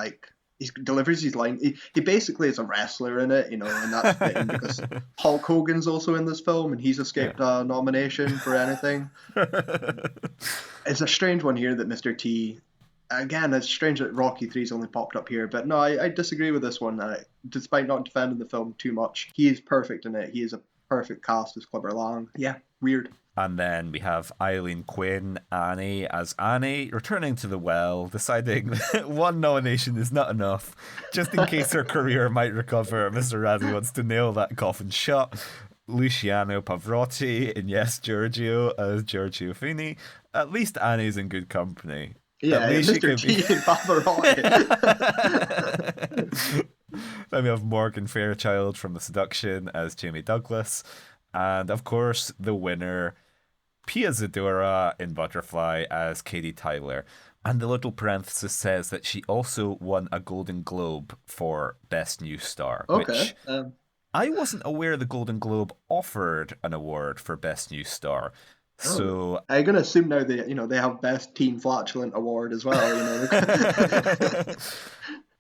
he delivers his line. He basically is a wrestler in it, and that's fitting because Hulk Hogan's also in this film, and he's escaped a nomination for anything. It's a strange one here that Mr. T. Again, it's strange that Rocky 3's only popped up here, but no, I disagree with this one. Despite not defending the film too much, he is perfect in it. He is a perfect cast as Clubber Lang. Yeah, weird. And then we have Eileen Quinn, Annie, as Annie, returning to the well, deciding that one nomination is not enough. Just in case her career might recover, Mr. Razzie wants to nail that coffin shut. Luciano Pavarotti in Yes, Giorgio as Giorgio Fini. At least Annie's in good company. Yeah, Mr. T and Pavarotti. Then we have Morgan Fairchild from The Seduction as Jamie Douglas. And of course, the winner, Pia Zadora in Butterfly as Katie Tyler. And the little parenthesis says that she also won a Golden Globe for Best New Star. Okay. Which I wasn't aware the Golden Globe offered an award for Best New Star. So I'm gonna assume now they have Best Teen Flatulent Award as well.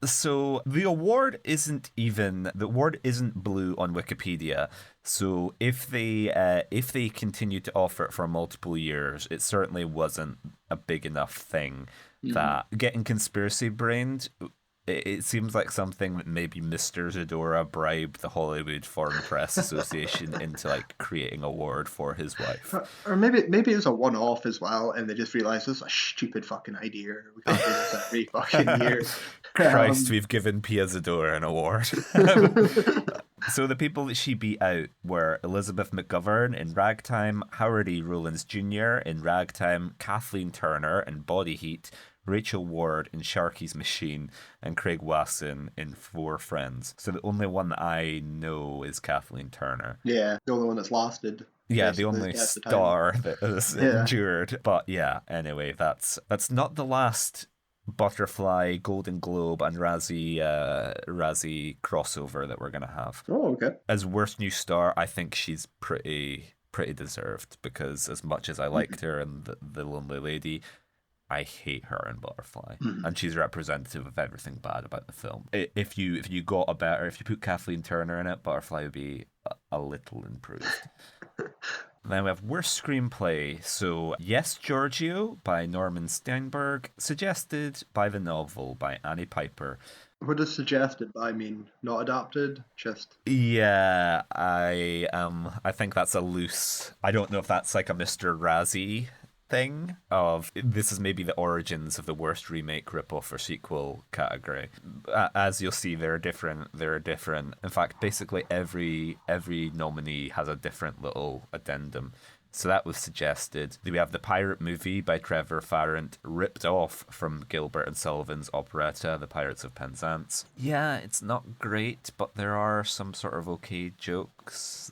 So the award isn't blue on Wikipedia. So if they continue to offer it for multiple years, it certainly wasn't a big enough thing that getting conspiracy brained. It seems like something that maybe Mr. Zadora bribed the Hollywood Foreign Press Association into creating a award for his wife. Or maybe it was a one-off as well, and they just realised this is a stupid fucking idea. We can't do this every fucking year. Christ, we've given Pia Zadora an award. So the people that she beat out were Elizabeth McGovern in Ragtime, Howard E. Rollins Jr. in Ragtime, Kathleen Turner in Body Heat, Rachel Ward in Sharky's Machine, and Craig Wasson in Four Friends. So the only one that I know is Kathleen Turner. Yeah, the only one that's lasted. Yeah, the only star that has endured. But yeah, anyway, that's not the last Butterfly, Golden Globe, and Razzie crossover that we're gonna have. Oh, okay. As worst new star, I think she's pretty deserved, because as much as I liked her and the Lonely Lady, I hate her in Butterfly, and she's representative of everything bad about the film. If you put Kathleen Turner in it, Butterfly would be a little improved. Then we have worst screenplay. So Yes, Giorgio by Norman Steinberg, suggested by the novel by Annie Piper. What does suggested by mean? Not adapted? Just... Yeah, I think that's a loose... I don't know if that's like a Mr. Razzie thing of this is maybe the origins of the worst remake, ripoff, or sequel category. As you'll see, there are different. In fact, basically every nominee has a different little addendum. So that was suggested. We have The Pirate Movie by Trevor Farrant, ripped off from Gilbert and Sullivan's operetta, The Pirates of Penzance. Yeah, it's not great, but there are some sort of okay jokes.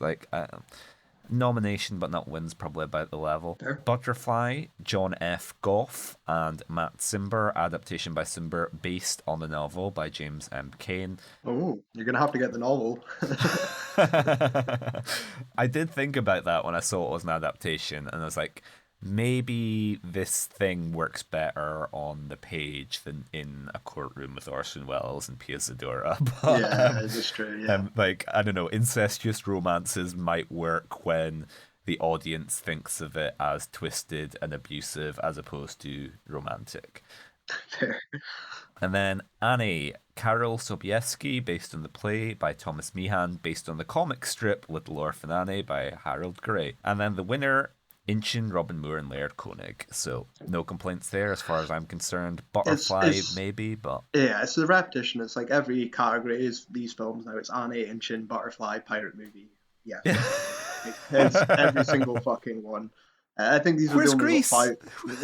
Nomination, but not wins, probably about the level. Fair. Butterfly, John F. Goff and Matt Cimber, adaptation by Cimber, based on the novel by James M. Cain. Oh, you're gonna have to get the novel. I did think about that when I saw it was an adaptation, and I was like, maybe this thing works better on the page than in a courtroom with Orson Welles and Pia Zadora. But, yeah, it's true. Yeah. like, I don't know, incestuous romances might work when the audience thinks of it as twisted and abusive as opposed to romantic. Fair. And then Annie, Karol Sobieski, based on the play by Thomas Meehan, based on the comic strip Little Orphan Annie by Harold Gray. And then the winner, Inchon, Robin Moore, and Laird Koenig. So no complaints there as far as I'm concerned. Butterfly, maybe, but... Yeah, it's the repetition. It's like every category is these films now. It's Annie, Inchon, Butterfly, Pirate Movie. Yeah. It's every single fucking one. I think these are Where's the only Grease? 5.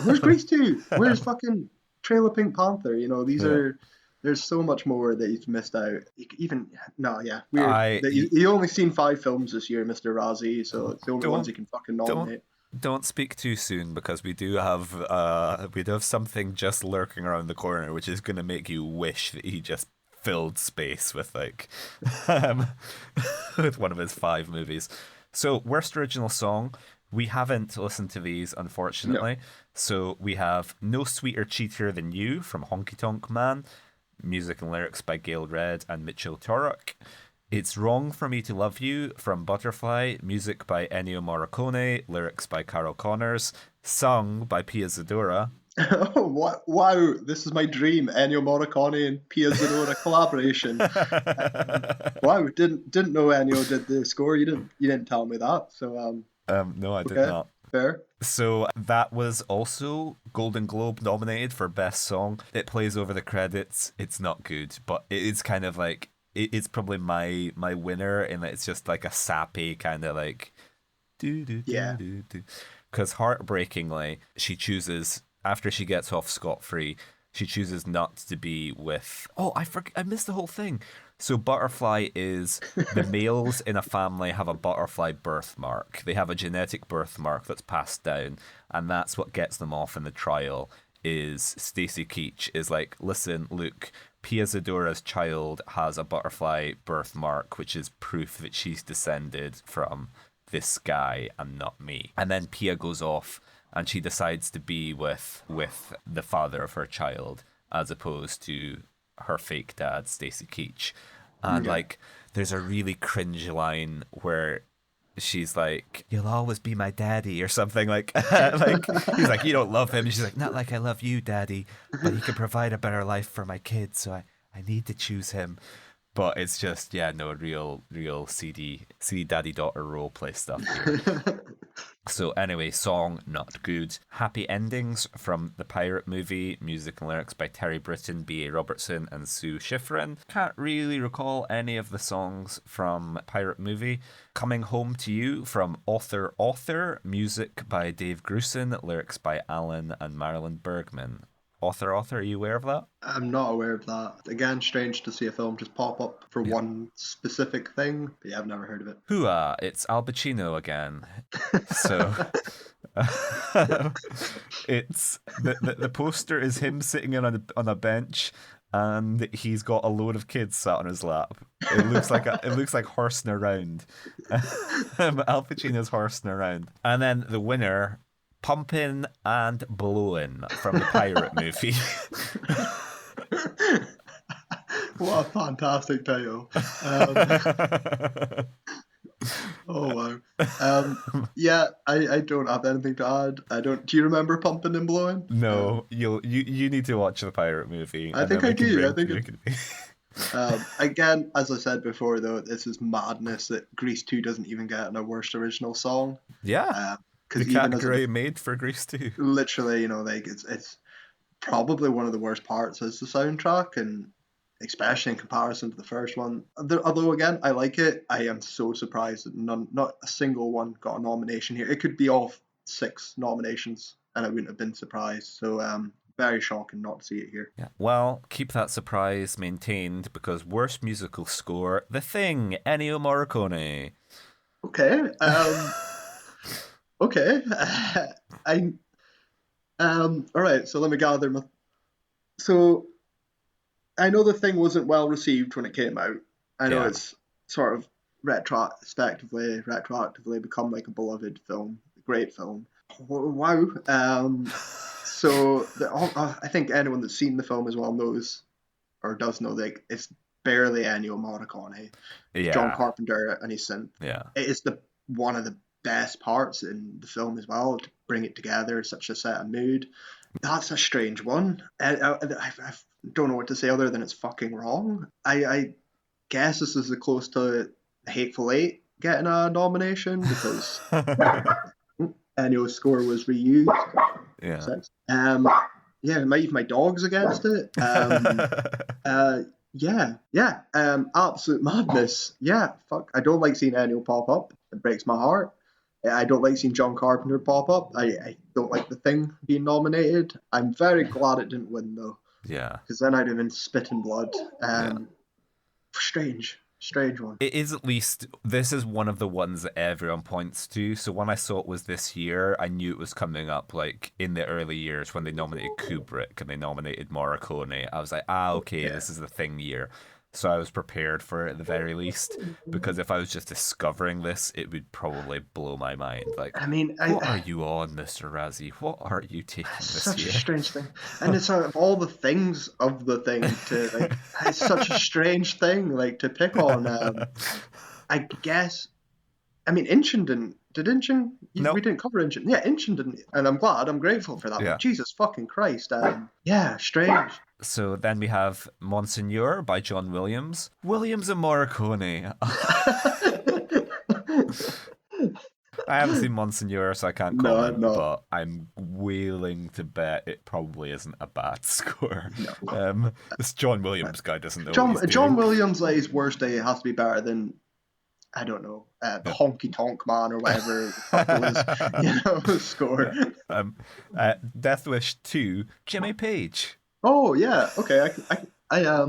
Where's Grease 2? Where's fucking Trail of Pink Panther? You know, these are... There's so much more that he's missed out. Weird. He only seen 5 films this year, Mr. Razzie, so it's the only ones he can fucking nominate. Don't speak too soon, because we do have something just lurking around the corner, which is going to make you wish that he just filled space with like with one of his 5 movies. So worst original song, we haven't listened to these, unfortunately. No. So we have No Sweeter Cheater Than You from Honky Tonk Man, music and lyrics by Gail Red and Mitchell Torok. It's Wrong for Me to Love You from Butterfly, music by Ennio Morricone, lyrics by Carol Connors, sung by Pia Zadora. Oh, what? Wow, this is my dream, Ennio Morricone and Pia Zadora collaboration. Wow, didn't know Ennio did the score. You didn't tell me that. So no, I did not. Fair. So that was also Golden Globe nominated for Best Song. It plays over the credits. It's not good, but it is kind of like, it's probably my winner in that it's just like a sappy kind of like do. Because heartbreakingly, she chooses, after she gets off scot-free, she chooses not to be with... Oh, I missed the whole thing. So Butterfly is the males in a family have a butterfly birthmark. They have a genetic birthmark that's passed down, and that's what gets them off in the trial. Is Stacy Keach is like, listen, look, Pia Zadora's child has a butterfly birthmark, which is proof that she's descended from this guy and not me. And then Pia goes off and she decides to be with the father of her child as opposed to her fake dad, Stacy Keach. And like, there's a really cringe line where she's like, "You'll always be my daddy," or something like like he's like, "You don't love him." And she's like, "Not like I love you, daddy, but he can provide a better life for my kids, so I need to choose him." But it's just, real CD daddy daughter role play stuff here. So anyway, song not good. Happy Endings from the Pirate Movie, music and lyrics by Terry Britton, B.A. Robertson, and Sue Schifrin. Can't really recall any of the songs from Pirate Movie. Coming Home to You from Author, music by Dave Grusin, lyrics by Alan and Marilyn Bergman. Author, are you aware of that? I'm not aware of that. Again, strange to see a film just pop up for one specific thing, but yeah, I've never heard of it. Hooah, it's Al Pacino again. So it's the poster is him sitting on a bench, and he's got a load of kids sat on his lap. It looks like horsing around. Al Pacino's horsing around. And then the winner, Pumpin' and Blowin' from the Pirate Movie. What a fantastic title. Oh wow. Yeah, I don't have anything to add. Do you remember Pumpin' and Blowin'? No, you need to watch the Pirate Movie. I think I do. Again, as I said before, though, this is madness that Grease 2 doesn't even get in a worst original song. Yeah. The category made for Grease 2. Literally, like it's probably one of the worst parts is the soundtrack, and especially in comparison to the first one. Although again, I like it, I am so surprised that not a single one got a nomination here. It could be all 6 nominations, and I wouldn't have been surprised. So very shocking not to see it here. Yeah. Well, keep that surprise maintained, because worst musical score, The Thing, Ennio Morricone. Okay. Okay. I all right, so let me gather my so I know the thing wasn't well received when it came out. I know Yeah. it's sort of retroactively become like a beloved film, a great film. Wow. I think anyone that's seen the film as well knows or does know that it's barely Ennio Morricone. It's John Yeah. Carpenter and his synth. Yeah. It is the one of the best parts in the film as well to bring it together, such a set of mood. That's a strange one. I don't know what to say other than it's fucking wrong. I guess this is the close to Hateful Eight getting a nomination because Ennio's score was reused. Yeah. Yeah, even my dog's against it. Absolute madness. Yeah, fuck. I don't like seeing Ennio pop up. It breaks my heart. I don't like seeing John Carpenter pop up. I don't like The Thing being nominated. I'm very glad it didn't win though, Yeah. because then I'd have been spitting blood. Yeah. Strange one. It is at least, this is one of the ones that everyone points to. So when I saw it was this year, I knew it was coming up like in the early years when they nominated Kubrick and they nominated Morricone. I was like, okay, Yeah. this is the Thing year. So I was prepared for it at the very least, because if I was just discovering this, it would probably blow my mind. Like, I mean, what are you on, Mr. Razzie? What are you taking this such a year? strange thing, and it's out of all the things of the thing to like. It's such a strange thing like to pick on. I guess. I mean, Inchon didn't. Did Inchon? No. We didn't cover Inchon. Yeah, Inchon didn't, and I'm glad. I'm grateful for that. Yeah. But Jesus fucking Christ. Yeah, strange. So then we have Monseigneur by John Williams. Williams and Morricone. I haven't seen Monseigneur, so I can't No, comment, no. but I'm willing to bet it probably isn't a bad score. No. This John Williams guy doesn't know John what he's John doing. Williams, like his worst day has to be better than I don't know, the Honky Tonk Man or whatever the fuck was, score. Death Wish 2, Jimmy Page. Oh yeah, okay. I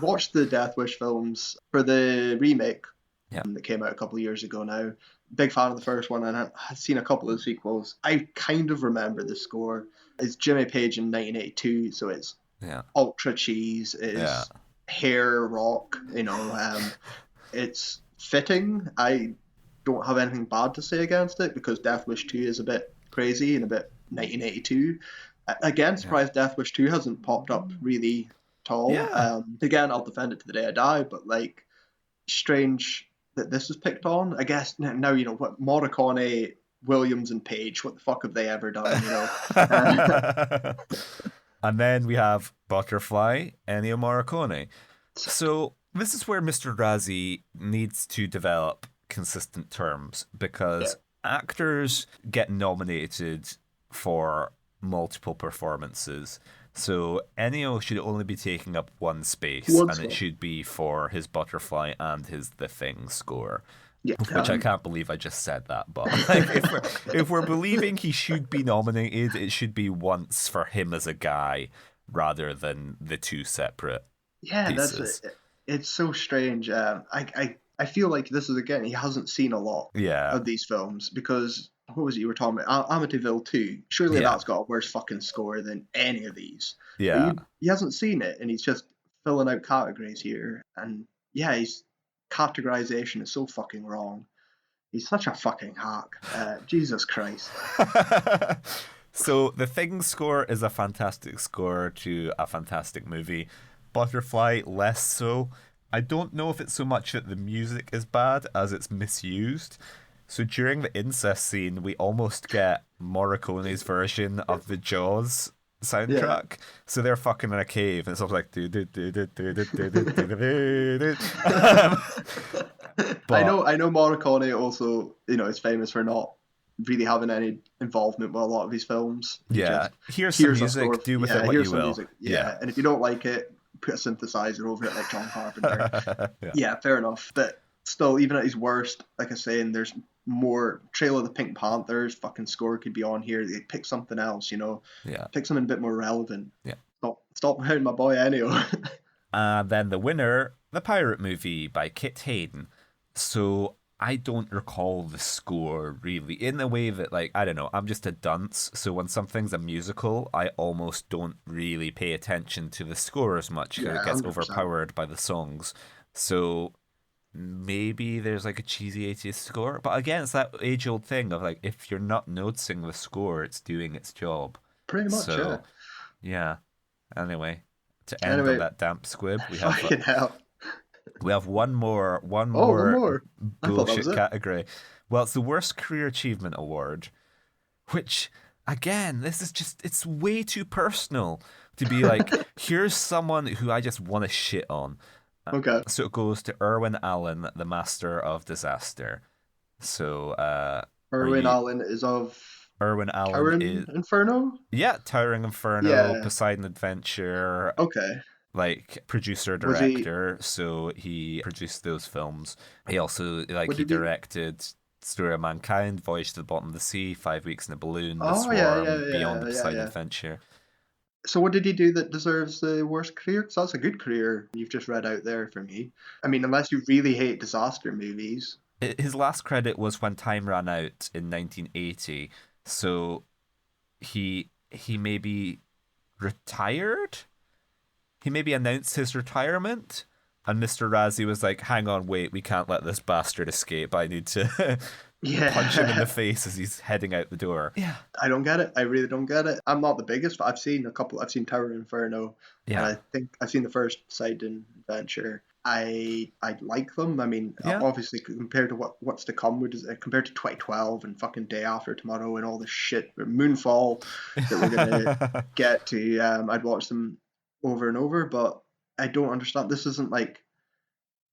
watched the Death Wish films for the remake that came out a couple of years ago now. Big fan of the first one, and I've seen a couple of the sequels. I kind of remember the score. It's Jimmy Page in 1982, so it's ultra cheese. It's hair rock. It's fitting. I don't have anything bad to say against it because Death Wish 2 is a bit crazy and a bit 1982. Again, surprised Death Wish 2 hasn't popped up really at all. Yeah. Again, I'll defend it to the day I die, but like, strange that this was picked on. I guess now you know what Morricone, Williams, and Page. What the fuck have they ever done? And then we have Butterfly, Ennio Morricone. So this is where Mr. Razzie needs to develop consistent terms because actors get nominated for multiple performances. So Ennio should only be taking up one space, it should be for his Butterfly and his The Thing score. Yeah, which I can't believe I just said that, but like, if we're believing he should be nominated, it should be once for him as a guy rather than the two separate pieces. That's it. It's so strange. I feel like this is again he hasn't seen a lot of these films because what was it you were talking about? Amityville 2. Surely that's got a worse fucking score than any of these. Yeah. He hasn't seen it and he's just filling out categories here. And yeah, his categorization is so fucking wrong. He's such a fucking hack. Jesus Christ. So The Thing score is a fantastic score to a fantastic movie. Butterfly, less so. I don't know if it's so much that the music is bad as it's misused. So during the incest scene, we almost get Morricone's version of the Jaws soundtrack. Yeah. So they're fucking in a cave, and it's all like I know Morricone also, is famous for not really having any involvement with a lot of his films. Yeah, here's some music, do with it what you will. Music. Yeah, and if you don't like it, put a synthesizer over it like John Carpenter. Yeah, fair enough. But still, even at his worst, like I say, and there's more Trail of the Pink Panthers fucking score could be on here. They pick something else, Yeah. Pick something a bit more relevant. Yeah. Stop hurting my boy Ennio. Then the winner, The Pirate Movie by Kit Haden. So I don't recall the score really in the way that, like, I don't know, I'm just a dunce, so when something's a musical, I almost don't really pay attention to the score as much because it Yeah, gets 100%. overpowered by the songs. So maybe there's like a cheesy 80s score, but again, it's that age-old thing of like, if you're not noticing the score, it's doing its job. Pretty much, yeah. So yeah. Anyway, to end on Anyway, that damp squib, fucking hell. we have one Oh, one more more. I thought that was bullshit it. category. Well, it's the worst career achievement award, which again, this is just it's way too personal to be like, here's someone who I just want to shit on. Okay. So it goes to Irwin Allen, the master of disaster. So are Erwin you Allen is of Irwin Allen Towering is Inferno? yeah, Towering Inferno, Yeah. Poseidon Adventure, Okay. like producer Was he? director, so he produced those films. He also like What he did he? directed Story of Mankind, Voyage to the Bottom of the Sea, 5 Weeks in a Balloon, The Oh yeah, yeah, Swarm, Beyond the yeah, yeah, Poseidon yeah. Adventure. So what did he do that deserves the worst career? Because that's a good career you've just read out there for me. I mean, unless you really hate disaster movies. His last credit was When Time Ran Out in 1980. So he maybe retired. He maybe announced his retirement. And Mr. Razzie was like, hang on, wait, we can't let this bastard escape. I need to punch him in the Yeah. face as he's heading out the door. Yeah. I don't get it. I really don't get it. I'm not the biggest, but I've seen a couple. I've seen Tower Inferno, and Yeah. I think I've seen the first Poseidon Adventure. I like them. I mean, Yeah. obviously compared to what's to come, compared to 2012 and fucking Day After Tomorrow and all this shit, Moonfall that we're gonna get to. I'd watch them over and over, but I don't understand. This isn't like,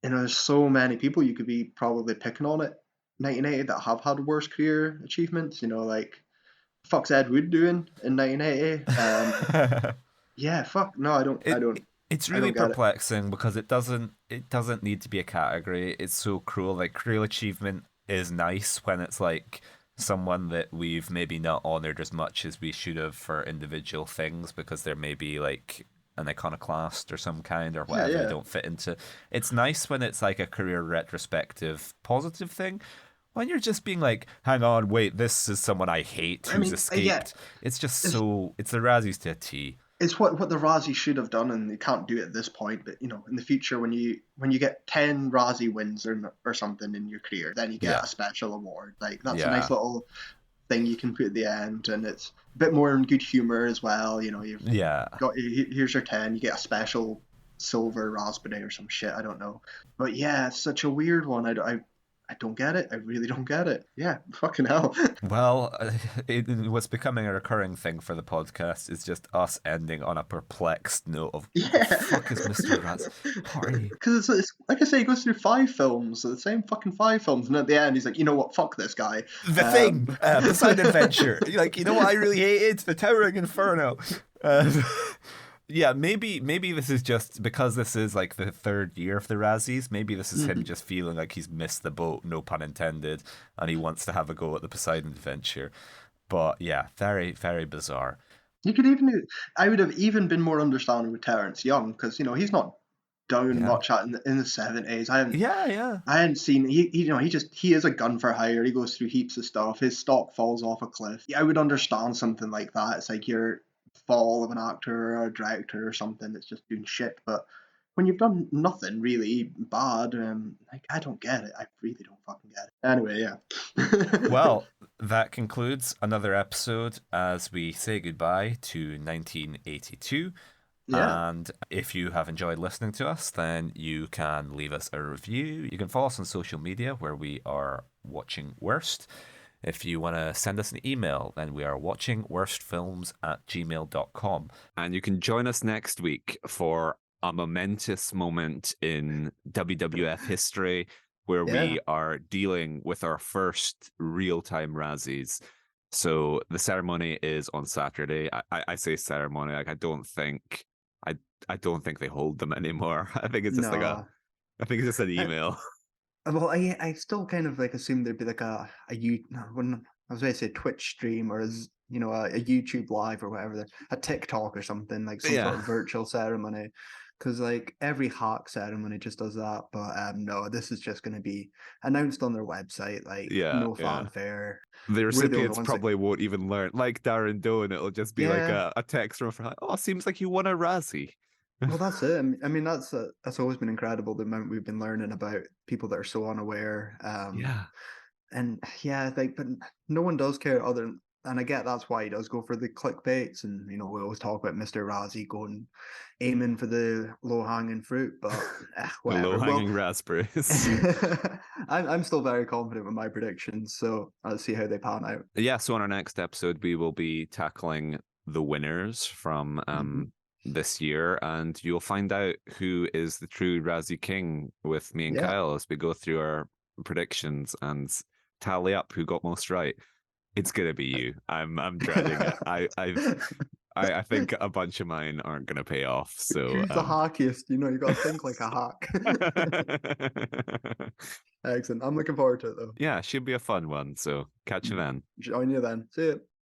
there's so many people you could be probably picking on it 1980 that have had worse career achievements. Like fuck's Ed Wood doing in 1980? Yeah, fuck. No, I don't. I it don't. it's I really don't get it. perplexing because it doesn't need to be a category. It's so cruel. Like career achievement is nice when it's like someone that we've maybe not honored as much as we should have for individual things because they're maybe like an iconoclast or some kind or Yeah, whatever they yeah. don't fit into. It's nice when it's like a career retrospective positive thing. When you're just being like, hang on, wait, this is someone I hate I who's mean, yeah. escaped. It's just It's so it's the Razzies to a T. it's what the Razzie should have done, and they can't do it at this point. But in the future, when you get 10 Razzie wins or something in your career, then you get Yeah. a special award. Like that's a nice Yeah. little thing you can put at the end, and it's a bit more in good humor as well. You've Yeah. got here's your 10. You get a special silver raspberry or some shit. I don't know, but yeah, it's such a weird one. I don't get it. I really don't get it. Yeah, fucking hell. Well, what's becoming a recurring thing for the podcast is just us ending on a perplexed note of what the Yeah. fuck is Mr. Rat's party? Because it's like I say, he goes through 5 films, the same fucking 5 films, and at the end he's like, you know what, fuck this guy. The Thing, Poseidon Adventure. Like, you know what I really hated? The Towering Inferno. Uh, yeah, maybe this is just because this is like the third year of the Razzies. Maybe this is him Mhm. just feeling like he's missed the boat, no pun intended, and he wants to have a go at the Poseidon Adventure. But yeah, very very bizarre. You could even, I would have even been more understanding with Terrence Young because he's not down Yeah, much in the 70s. yeah, yeah. I hadn't seen he is a gun for hire. He goes through heaps of stuff. His stock falls off a cliff. Yeah, I would understand something like that. It's like your fall of an actor or a director or something that's just doing shit. But when you've done nothing really bad, like I don't get it. I really don't fucking get it. Anyway, yeah. Well, that concludes another episode as we say goodbye to 1982. Yeah, And if you have enjoyed listening to us, then you can leave us a review. You can follow us on social media where we are watching worst. If you want to send us an email, then we are watchingworstfilms@gmail.com. And you can join us next week for a momentous moment in WWF history where yeah. we are dealing with our first real-time Razzies. So the ceremony is on Saturday. I say ceremony, like I I don't think they hold them anymore. I think it's just like No. I think it's just an I, email. well, I still kind of like assume there'd be like a you when I was going to say Twitch stream or a YouTube live or whatever, a TikTok or something like some sort Yeah. of virtual ceremony. because like every Hawk ceremony just does that. But no, this is just going to be announced on their website, like Yeah, no yeah. fanfare. The We're the only recipients ones that, probably won't even learn. Like Darren Doan, it'll just be like yeah. a text from like, oh, seems like you won a Razzie. Well, that's it. I mean, that's always been incredible the amount we've been learning about people that are so unaware. Yeah. And yeah, like, but no one does care other than, and I get that's why he does go for the clickbaits. And, you know, we always talk about Mr. Razzie going, aiming for the low hanging fruit, but The whatever. Well, low-hanging raspberries. I'm still very confident with my predictions, so I'll see how they pan out. Yeah, so on our next episode, we will be tackling the winners from Mhm. this year, and you'll find out who is the true Razzie King with me and Yeah. Kyle as we go through our predictions and tally up who got most right. It's gonna be you. I'm dreading it. I think a bunch of mine aren't gonna pay off. So Who's the hackiest? You know, you got to think like a hack. Excellent. I'm looking forward to it though. yeah, should be a fun one. So catch you then. Join you then. See you.